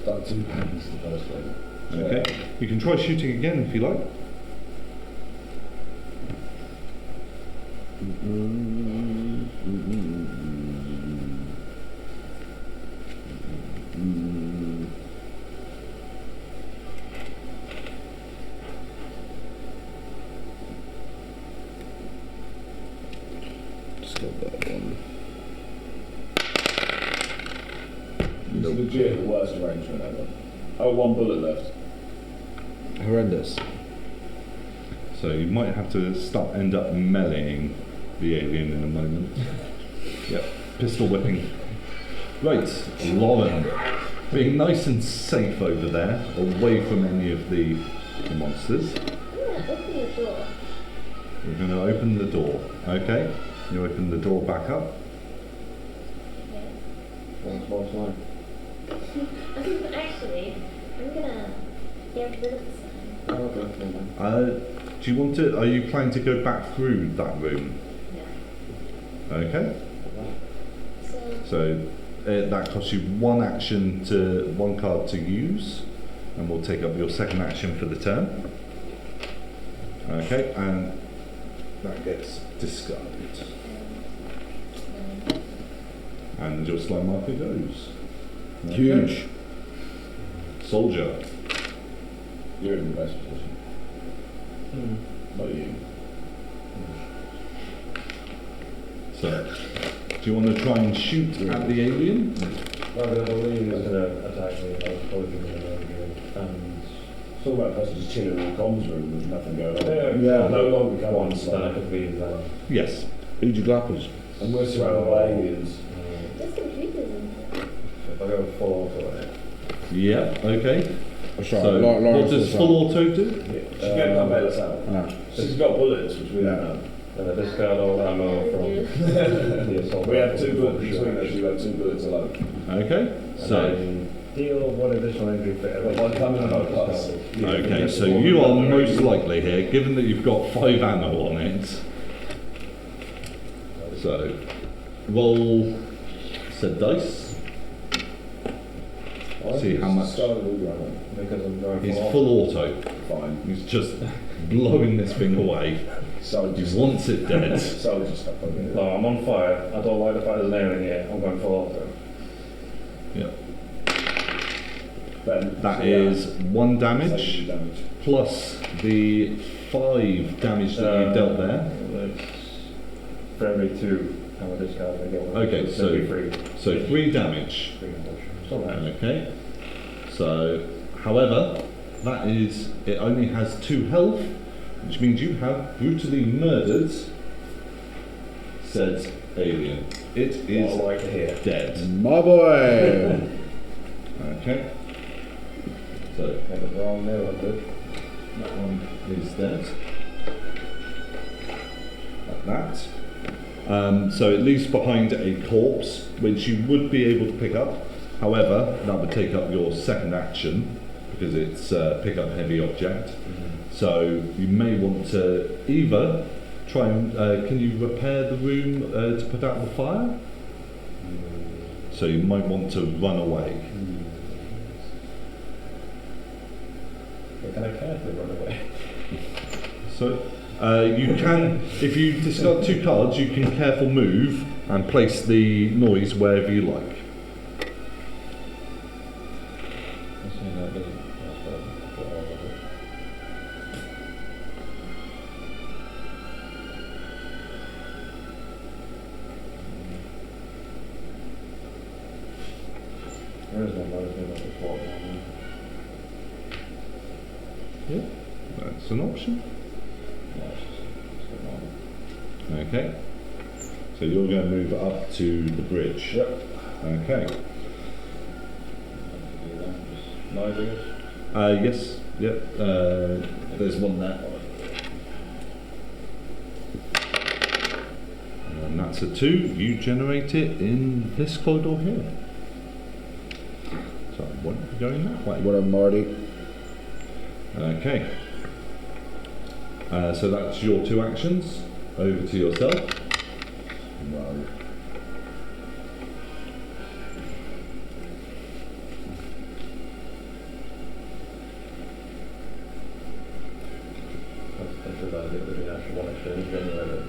That's the first one. Okay, you can try shooting again if you like. Just got that one. It's legit the worst arrangement ever. Oh, 1 bullet left. Horrendous. So you might have to end up meleeing the alien in a moment. Yep, pistol whipping. Right, Lauren, being nice and safe over there, away from any of the monsters. I'm gonna open the door. You're going to open the door, okay? You open the door back up. Okay. Actually, I'm gonna get rid of the sign. Oh, okay. Never mind. Do you want to? Are you planning to go back through that room? No. Okay. So, So that costs you one card to use, and we'll take up your second action for the turn. Okay, and that gets discarded, and your slime marker goes. Okay. Huge. Soldier. You're in the best position. Not you. So, do you want to try and shoot at the alien? Well, I believe it's going to attack me. I was probably going to and It's all about a person just chilling in the comms room with nothing going on. Yeah. No longer come on once, then I could be then. Yes. Who'd you clappers? And we're surrounded by aliens. just computers in here. If I go full auto on it. Yeah. Okay. That's So, right. what does full auto do? She can't bail us out. Ah. She's got bullets, which we Yeah. don't know. And I discard all ammo from the assault We have rifle 2 before bullets. the Each shot. wing actually have 2 bullets alone. Okay. And So. then deal 1 additional injury for every One coming and one pass. Okay, so you are most likely here, given that you've got 5 ammo on it. So, roll said dice. See how much. because I'm going He's for full auto. Fine. He's just blowing this thing away. Soldier He stuff. wants it dead. Soldier stuff. I mean. No, I'm on fire. I don't like the fact there's an alien here. I'm going full auto. Yeah. Then, That so, yeah, is 1 secondary damage damage. plus the 5 damage that you dealt there. It's for every 2, I'm a discard. I get 1. Okay, It's so every 3. so 3 damage. 3 damage. Still nice. Okay. So, however, that is, it only has 2 health, which means you have brutally murdered said alien. It What I is like to hear. dead. My boy. Okay. So, Get it wrong there, I'm good. that one is dead. Like that. So it leaves behind a corpse, which you would be able to pick up. However, that would take up your second action, because it's pick up heavy object. So you may want to either try and, can you repair the room to put out the fire? So you might want to run away. Can I carefully run away? So you can, if you discard 2 cards, you can careful move and place the noise wherever you like. There is no bonus move, I just walk down Yeah, that's an option. there. It's good normal. Okay. So you're going to move up to the bridge. Yep. Okay. Noise, I guess. Yes. Yep. There's one there. And that's a 2. You generate it in this corridor here. So I won't be going that way. What up, Marty? Okay. So that's your 2 actions. Over to yourself. Wow. That's a bad bit, we actually want to generate it.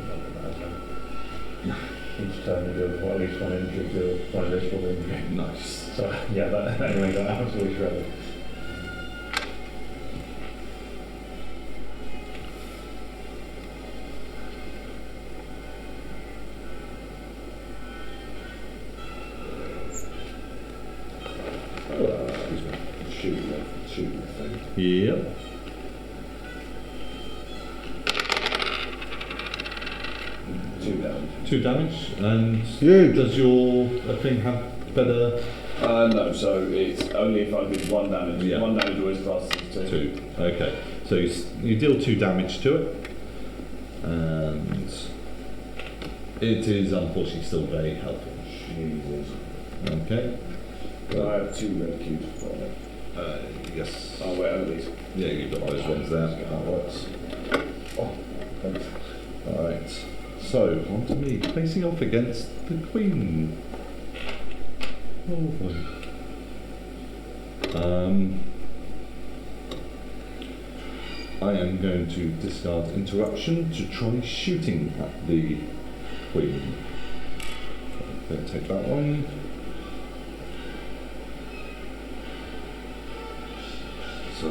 Each time you do at least 1 injury to 1 additional injury. Nice. So, yeah, that anyway, got absolutely shredded. Shooting thing. Yep. Two damage. 2 damage. And Huge. does your thing have better? No, so it's only if I did 1 damage. Yeah. 1 damage always classes as 2. 2. Okay. So you deal 2 damage to it. And it is unfortunately still very healthy. Jesus. Okay. I have 2 red cubes for it. Yes. Oh, wait, only. Yeah, you've got those ones there. That works. Oh, thanks. Alright. So, on to me, facing off against the Queen. Oh boy. I am going to discard interruption to try shooting at the Queen. I'm going to take that one. So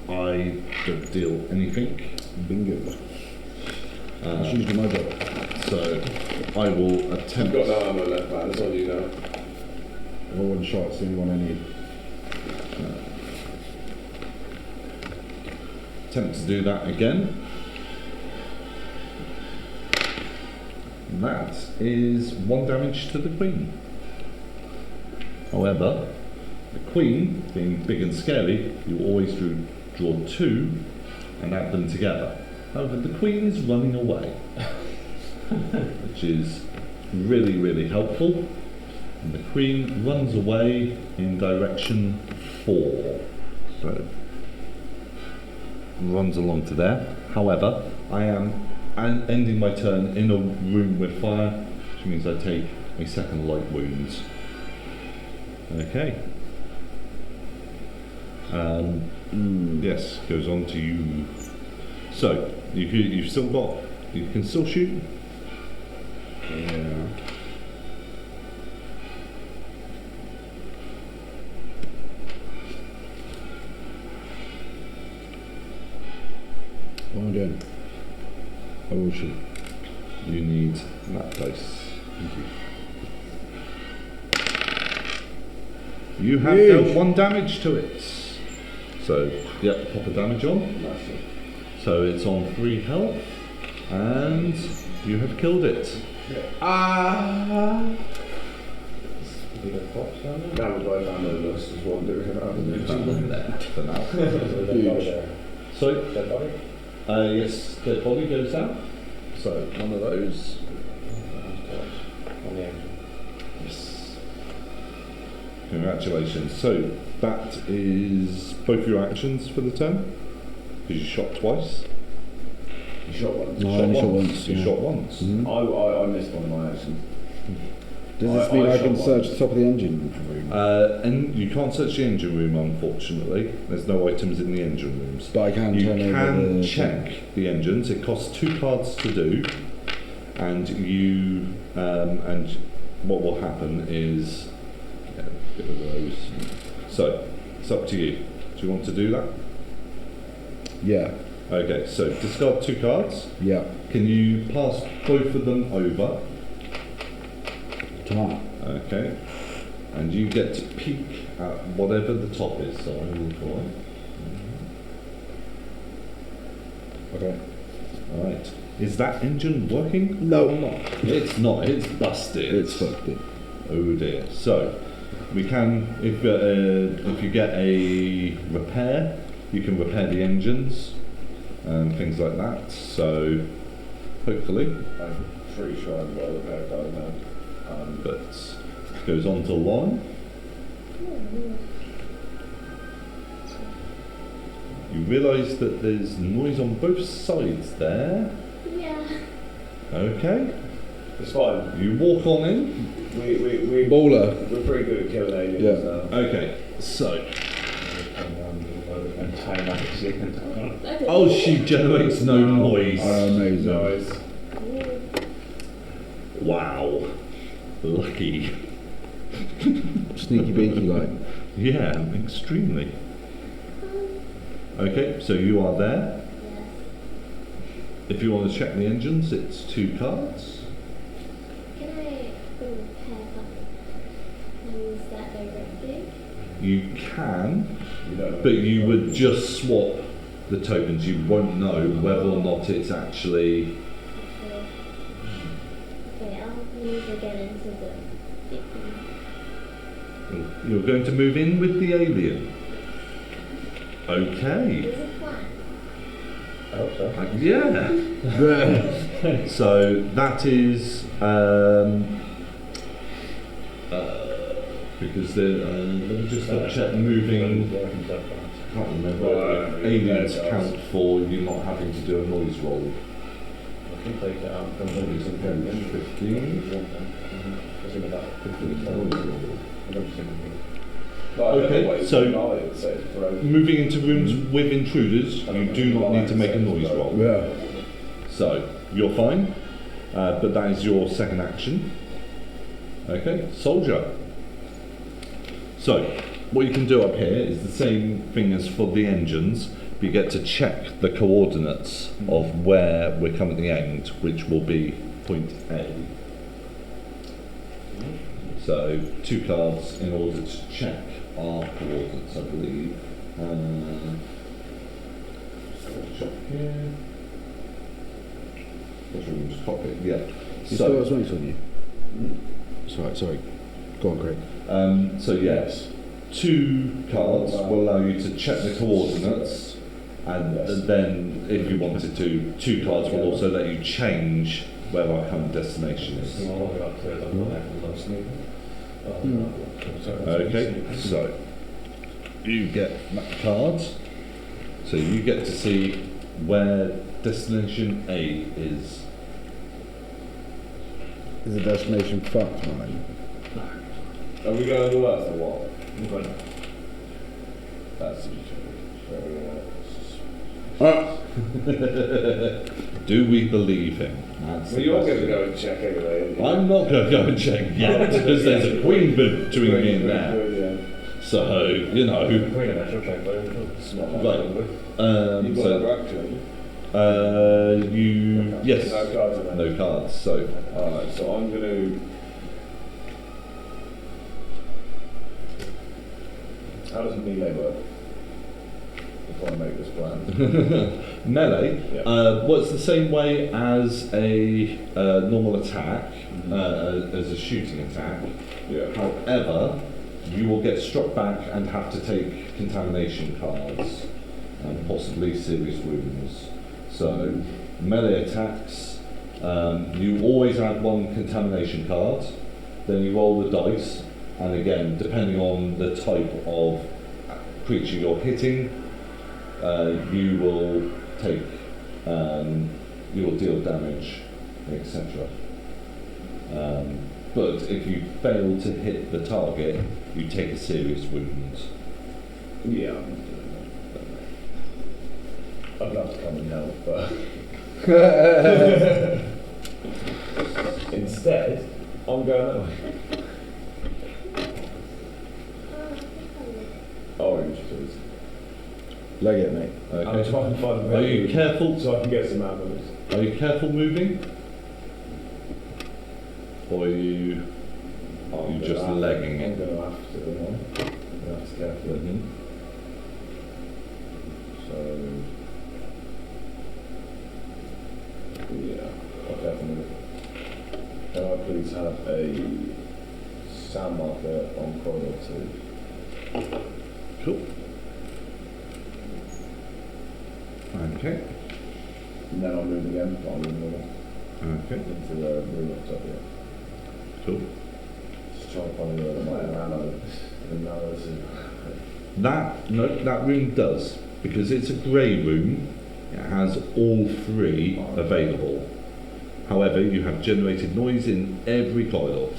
I don't deal anything. Bingo. That's usually my job. So I will I've attempt. got no ammo left, man. That's all you know. Well, one shot's the only one I need. Attempt to do that again. And that is 1 damage to the Queen. However, the Queen, being big and scary, you always draw 2 and add them together. However, the Queen is running away, which is really, really helpful. And the Queen runs away in direction 4. So, runs along to there. However, I am ending my turn in a room with fire, which means I take a second light wound. Okay. Yes, goes on to you. So, you've still got, you can still shoot. Yeah. What am I doing? I will shoot. You need that dice. Thank you. You have Yeesh. dealt 1 damage to it. So, yep, pop a damage on. So it's on 3 health, and you have killed it. Ah! Now we're both ammo-less is what I'm doing. Leave that one there for now. Huge. So, Dead body? yes, dead body goes down. So, one of those. On the engine. Yes. Congratulations. So, that is both your actions for the turn. Because you shot twice. You shot one. No, I only shot once. You yeah. shot once. Mhm. I missed one of my actions. Does this I mean I shot can one. search the top of the engine room? And you can't search the engine room, unfortunately. There's no items in the engine rooms. But I can You turn over can the check the engines. It costs 2 cards to do, and you and what will happen is get rid of those. So it's up to you. Do you want to do that? Yeah. Okay. So discard 2 cards. Yeah. Can you pass both of them over? Tonight. Okay. And you get to peek at whatever the top is. So I will call it. Okay. Alright. Is that engine working? No, I'm not. It's not, it's busted. It's fucked it. Oh dear. So, we can, if you get a repair, you can repair the engines and things like that. So, hopefully, I'm pretty sure I've got a repair card now. but goes on to Lon. You realise that there's noise on both sides there. Yeah. Okay. It's fine. You walk on in. Baller. We're pretty good at killing aliens Yeah. now. Okay. So, And time actually. oh, she generates no noise. Amazing. Nice. Wow. Lucky. Sneaky beaky like. Yeah, extremely. Okay, so you are there. Yes. If you want to check the engines, it's 2 cards. Can I repair button and use that directly? You can, You don't but you would just swap the tokens. You won't know whether or not it's actually. Okay. Okay, I'll move again into the big one. You're going to move in with the alien. Okay. Is it flat? I hope so. Yeah. So that is because let me just double check moving. I can't remember. Aliens count for you not having to do a noise roll. I think take it out from the 15. Okay, so moving into rooms with intruders, you do not need to make a noise roll. Yeah. So you're fine, but that is your second action. Okay, soldier. So what you can do up here is the same thing as for the engines, but you get to check the coordinates of where we're currently aimed, which will be point A. So 2 cards in order to check our coordinates, I believe. Check here. Which room's cockpit? Yeah. You saw what I was waiting on you? Sorry. Go on, Craig. So yes, 2 cards will allow you to check the coordinates, and then if you wanted to, 2 cards will also let you change where our current destination is. Okay, so you get that card, so you get to see where destination A is. Is the destination fucked, mine? Are we going to Earth or what? That's Do we believe him? That's well, the you're going question. to go and check anyway. I'm not going to go and check yet because there's a queen between me and there. So, you know. Right. You've got So, another action. yes. No cards in there. No cards. So, Alright, so I'm going to. How does melee work? Before I make this plan. melee. Yeah. Well, it's the same way as a normal attack, as a shooting attack. Yeah. However, you will get struck back and have to take contamination cards and possibly serious wounds. So, melee attacks, you always add 1 contamination card, then you roll the dice, and again, depending on the type of creature you're hitting, you will take, you will deal damage, etc. But if you fail to hit the target, you take a serious wound. Yeah, I'm not doing that. I'd love to come and help, but. Instead, I'm going that way. Orange, please. Leg it, mate. I'm Okay. trying to find a Are you careful? so I can get some ammo. Are you careful moving? Or are you just legging I'm it? going to have to, you know. That's careful. Mhm. So, yeah, I'll definitely. Can I please have a sound marker on corridor 2? Cool. Okay. And then I'll move again, I'll move Okay. into the room up top here. Cool. Just trying to find where there might have ammo. And now there's That room does, because it's a grey room. It has all 3 available. However, you have generated noise in every corridor.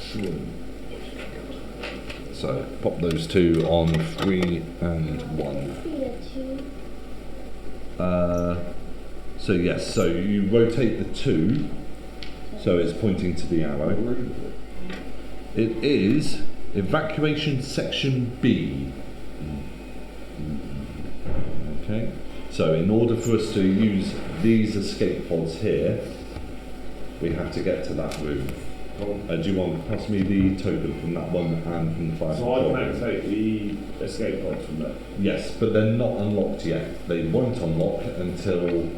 So pop those 2 on 3 and 1. So yes, so you rotate the 2, so it's pointing to the arrow. It is evacuation section B. Okay, so in order for us to use these escape pods here, we have to get to that room. Do you want to pass me the token from that one and from the fire So I control can room? activate the escape pods from there. Yes, but they're not unlocked yet. They won't unlock until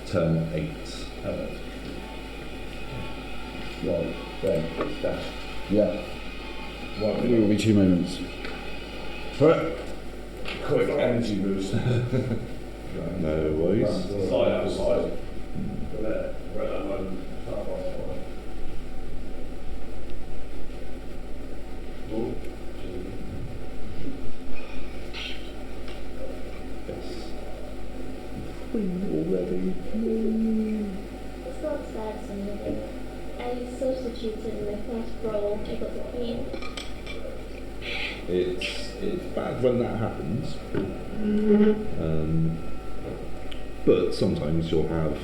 turn 8. Right, there, dash. Yeah. Right, It will be 2 moments. quick energy boost. No worries. Side outside. There, we're at that moment. Oh, It's not sad or anything. I substituted in my first roll. I got the queen. It's bad when that happens. But sometimes you'll have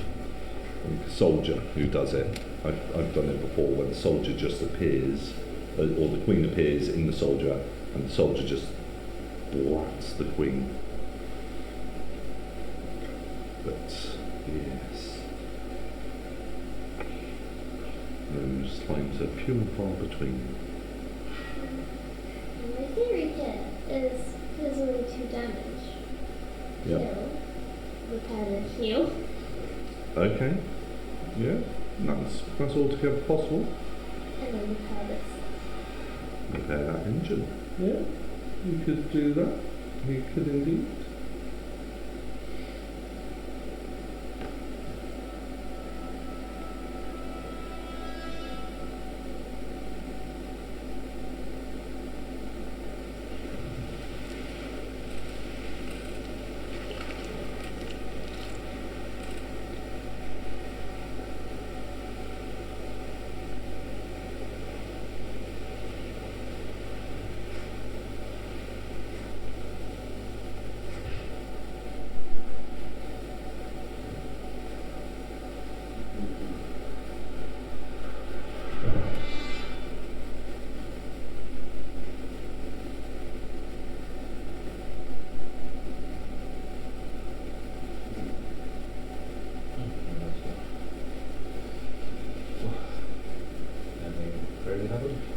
like a soldier who does it. I've done it before when the soldier just appears, or the queen appears in the soldier, and the soldier just blats the queen. But yes, those times are few and far between. My theory here is there's only 2 damage. Yep. Kill, repair and heal. Okay. Yeah, that's altogether possible. And then repair this. Repair that engine. Yeah, you could do that. You could indeed.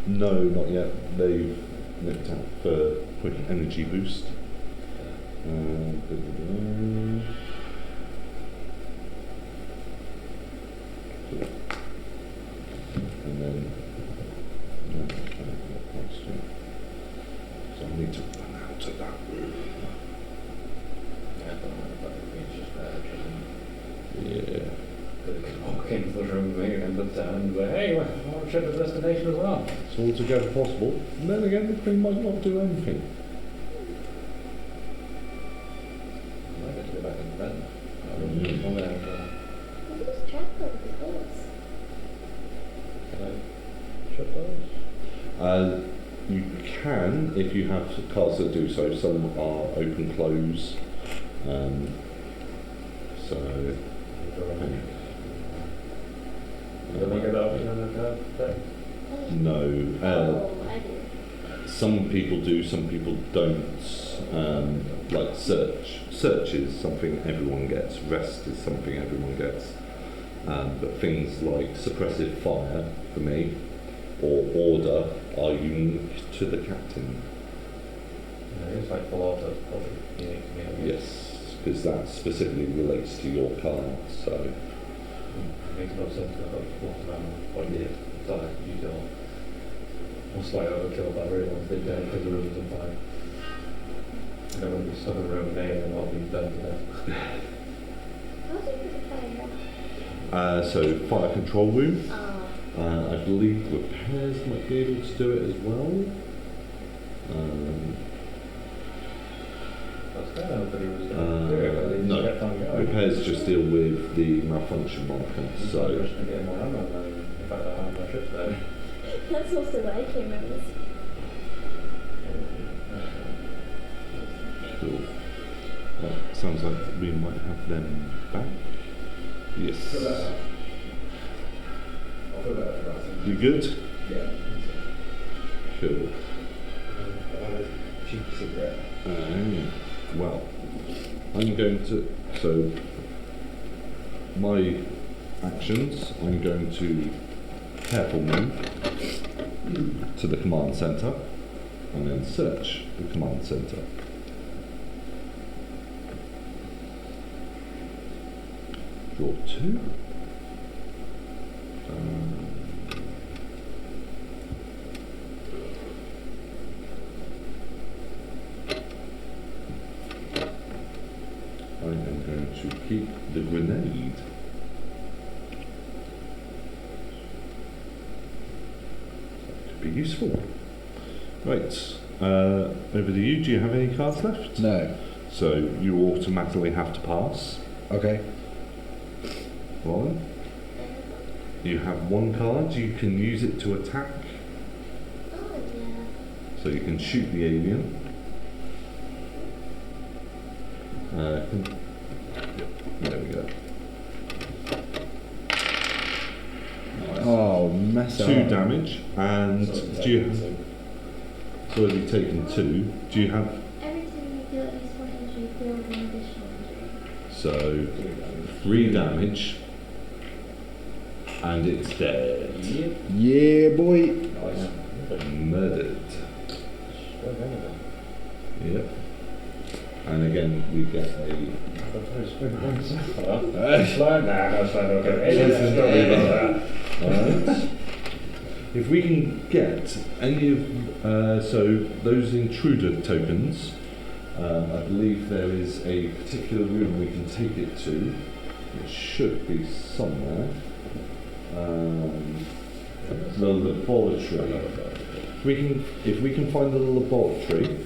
No, not yet. They've nipped out for quick energy boost. And then so I need to run out of that room. Yeah. Walk into the room here and look down and say, hey, I'll check the destination as well. It's altogether possible. And then again, the queen might not do anything. I get to go back in bed. You just track over the doors. Can I shut those? You can, if you have cards that do so. Some are open close. So. Did I get that option on the deck? No. Oh, I do. Some people do, some people don't. Like search is something everyone gets. Rest is something everyone gets. But things like suppressive fire for me, or order, are unique to the captain. It's like full auto. Unique to me, I guess. Yes, because that specifically relates to your card. So. It makes no sense to have walk around like this. Die, you don't. Or slight overkill, but I really want to be dead because the room's on fire. I don't want to be stuck in a room there and not be done to death. How do you put the fire out? So fire control room. Oh. I believe repairs might be able to do it as well. That's kind of what he was going to do it, but he just kept on going. Repairs just deal with the malfunction marker. So So just get more ammo than in fact I have my ships there. That's also what I came up with. cool. Well, sounds like we might have them back. Yes. I'll put that for us. You good? Yeah. Cool. I want a cheap cigarette. Well, I'm going to, so my actions, I'm going to careful move to the command center and then search the command center. Draw 2. I am going to keep the grenade. That could be useful. Right, over to you. Do you have any cards left? No. So you automatically have to pass. Okay. Right. You have one card, you can use it to attack, Oh, yeah. so you can shoot the alien. There we go. Oh, mess 2 up. damage, and do you have, so have you taken 2? Do you have, Every time you do at least one injury, deal 1 additional injury. so 3 damage, and it's dead. Yeah, boy. Nice. Murdered. Well done. Yep. And again, we get a. Alright. If we can get any of so those intruder tokens, I believe there is a particular room we can take it to. It should be somewhere. The laboratory. If we can find the laboratory,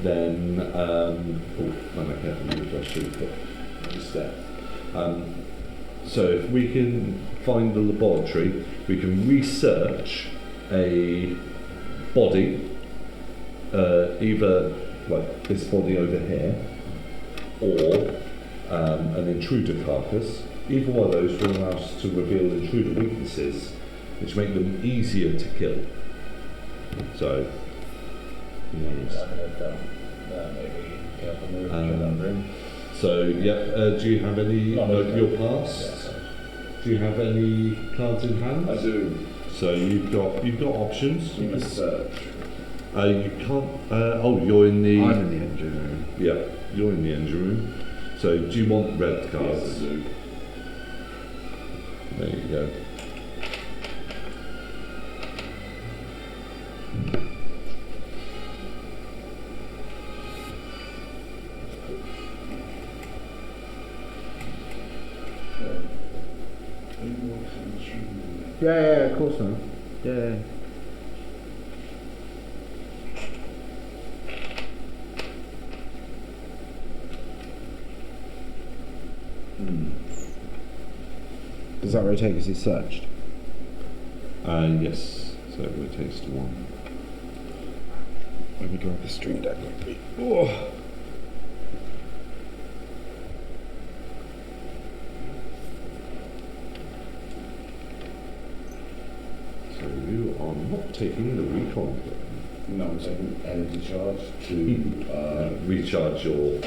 then I can't remember what I should have put instead. So if we can find the laboratory, we can research a body, either like this body over here, or an intruder carcass. Either one of those will allow us to reveal intruder weaknesses, which make them easier to kill. So, yes. So, yeah, do you have any of your past? Do you have any cards in hand? I do. So you've got options. You must search. You can't. You're in the. I'm in the engine room. Yeah, you're in the engine room. So do you want red cards? Yes, I do. There you go. Yeah, of course, man. Yeah. Does that rotate because it's searched? Yes. So it rotates to 1. Let me grab the string deck quickly. Oh. So you are not taking the recon. No, I'm taking energy charge to Recharge your.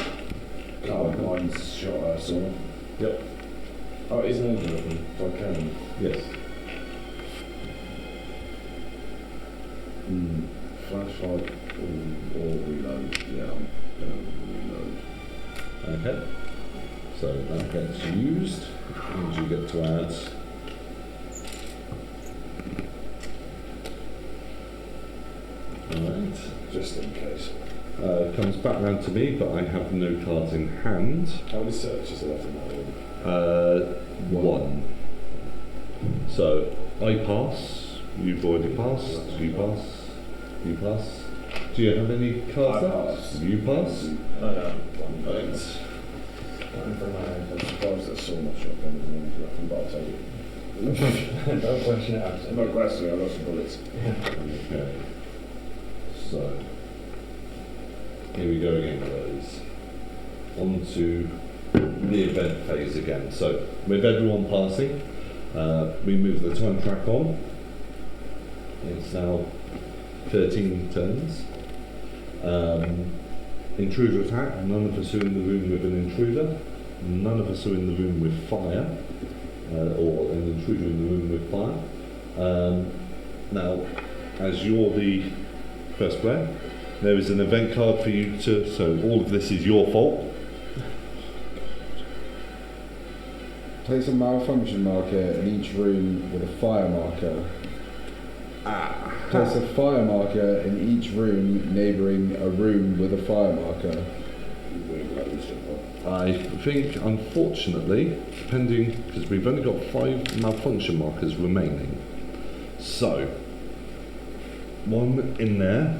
carbon lines shot sword. Yep. Oh, it is an energy weapon, so I can. Yes. Flashlight or reload. Yeah, I'm gonna reload. Okay. So that gets used, and you get to add. Alright. Just in case. Comes back round to me, but I have no cards in hand. How many searches are left in that room? 1. So I pass. You've already passed. You pass. You pass. Do you have any cards I left? pass. You pass. Oh, no. Right. I'm surprised there's so much shotgun in the energy weapon, but I'll take it. Don't question it out. No question, I've got some bullets. Okay. So here we go again, guys. On to the event phase again. So with everyone passing, we move the time track on. It's now 13 turns. Intruder attack. None of us are in the room with an intruder. None of us are in the room with fire, or an intruder in the room with fire. Now, as you're the first player, there is an event card for you to. So all of this is your fault. Place a malfunction marker in each room with a fire marker. Place a fire marker in each room neighbouring a room with a fire marker. I think, unfortunately, depending, because we've only got 5 malfunction markers remaining. So, 1 in there,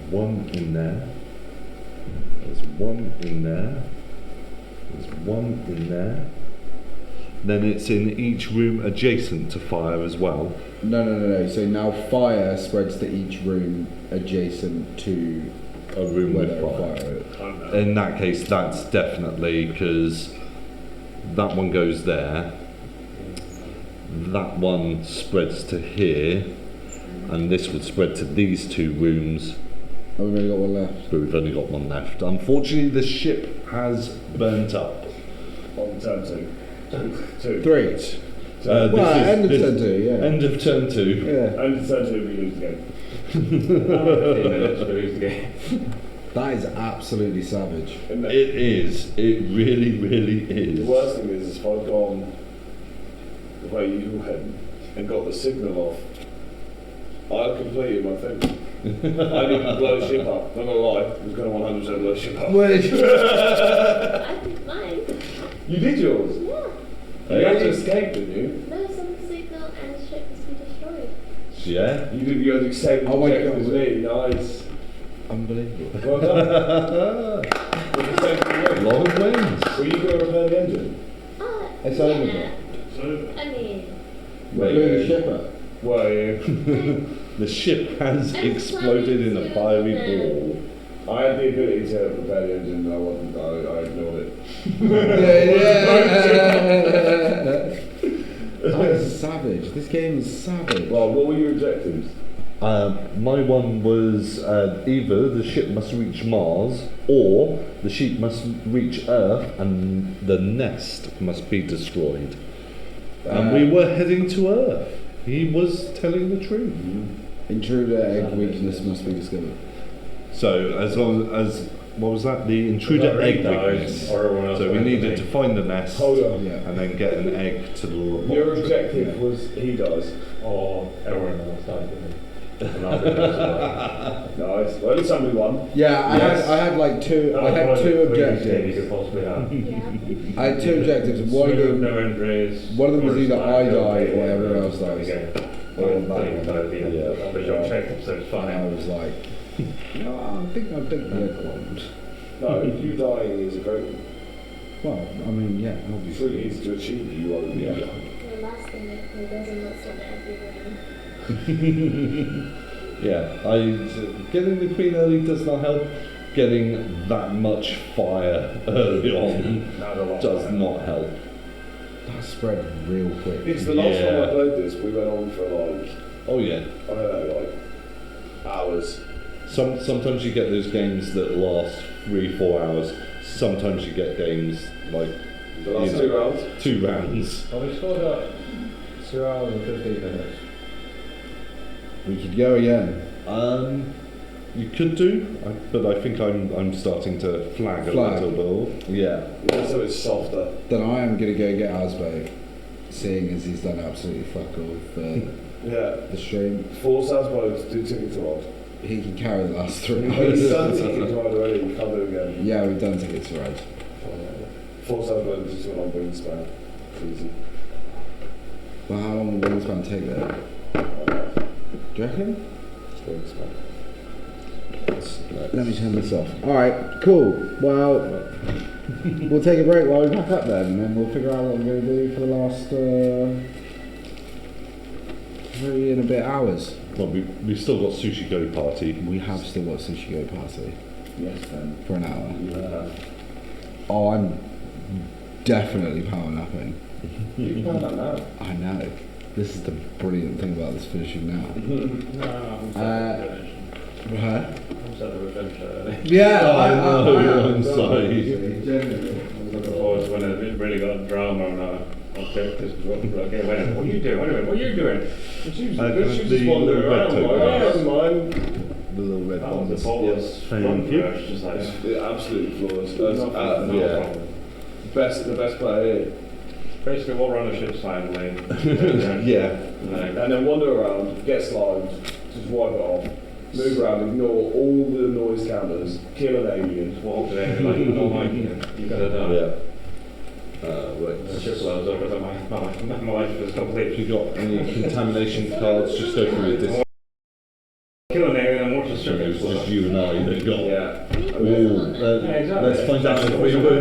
1 in there, there's 1 in there, there's 1 in there, then it's in each room adjacent to fire as well. No. So now fire spreads to each room adjacent to A room where with there are fire. fire. In that case, that's definitely because that one goes there. That one spreads to here, and this would spread to these two rooms. Oh, we've only got one left. But we've only got one left. Unfortunately, the ship has burnt up. On turn two. Two. 3. This Well, is- end of this- turn 2, yeah. End of turn 2. Yeah. And turn two, we lose the game. 15 minutes to lose the game. That is absolutely savage. Isn't it? It is. It really, really The is. worst thing is if I'd gone the way you went and got the signal off, I'd completed my thing. I didn't even blow the ship up. Not gonna lie, I was gonna 100% blow the ship up. I did mine. You did yours? Yeah. You had to escape, didn't you? No, some signal and the ship was to be destroyed. Yeah. You had to escape with Oh my the God. with me. Nice. Unbelievable. Well done. With the same Long wins. Were you going to repair the engine? It's yeah. over. I mean, We're doing the ship up. Were you? The ship has exploded in a fiery ball. I had the ability to repair the engine, and I wasn't. I ignored it. That is savage. This game is savage. Well, what were your objectives? My one was either the ship must reach Mars or the ship must reach Earth and the nest must be destroyed. And we were heading to Earth. He was telling the truth. Intruder egg weakness must be discovered. So as long as what was that? The intruder egg weakness. Or everyone else So we went needed to to find the nest Hold on. Yeah. and then get an egg to the Your laboratory. objective was he dies. or everyone else died with me. And I was like, Nice. Well, at least somebody won. Yeah, Yes. I had like two. that I was had one of two the craziest things you objectives. could possibly have. yeah. I had two objectives. One of Smooth, them, no injuries. one of them was or either it's I like, die okay, or everyone else yeah, dies. okay. Or Or that don't even one. die at the end. Yeah. But your check, so it's and I fine. was like, no, I think I'll take the other one. No, you dying is a great one. Well, I mean, yeah, It's obviously. really easy to achieve. You are. Yeah. The last thing that he doesn't look so everyone. Yeah, getting the queen early does not help. Getting that much fire early on Not a lot. does not help. That spread real quick. It's the last time Yeah. I played this, we went on for like, Oh yeah. I don't know, like hours. Sometimes you get those games that last 3-4 hours. Sometimes you get games like The last you two know, rounds. 2 rounds. Well, we scored up 2 hours and 15 minutes. We could go again. You could do, but I think I'm starting to flag a Flag. little bit. Yeah. Yeah, so it's softer. Then I am going to go get Asbake, seeing as he's done absolutely fuck all for Yeah. the stream. Force us both do ticket to ride. He can carry the last 3. He's done ticket to ride already, we can't do it again. Yeah, we've done tickets to ride. Force us both just went on wingspan. Easy. Well, how long will Wingspan take there? Do you reckon? Wingspan. Let me turn this off. Alright, cool. Well, we'll take a break while we pack up then, and then we'll figure out what we're going to do for the last 3 and a bit hours. Well, we've still got Sushi Go Party. We have still got Sushi Go Party Yes, then. for an hour. Yeah. Oh, I'm definitely power napping. You can find that now. I know. This is the brilliant thing about this finishing now. No, I'm sad Huh? that we're finished already. Yeah, Oh, no, you're on side. I'm looking forward to when it really got drama and okay, this is what are you doing? Wait a minute, what are you doing? She was the just wandering little red around. token. Like, oh, mine. The little red That was ones. the ballers. Thank you. Just like, Yeah, absolutely flawless. Yeah. The best player here. basically, we'll run the ship silently. Yeah. And then wander around, get slimed, just wipe it off, move around, ignore all the noise counters, kill an alien. Walk there, like, no, Mike, you gotta die. Yeah. The Right. ship blows over, so my life is If complete. you've got any contamination cards, just go through your disc. Kill an alien and watch the ship It's explode. just you and I that got. Yeah. Ooh, Yeah, exactly. let's find out if we were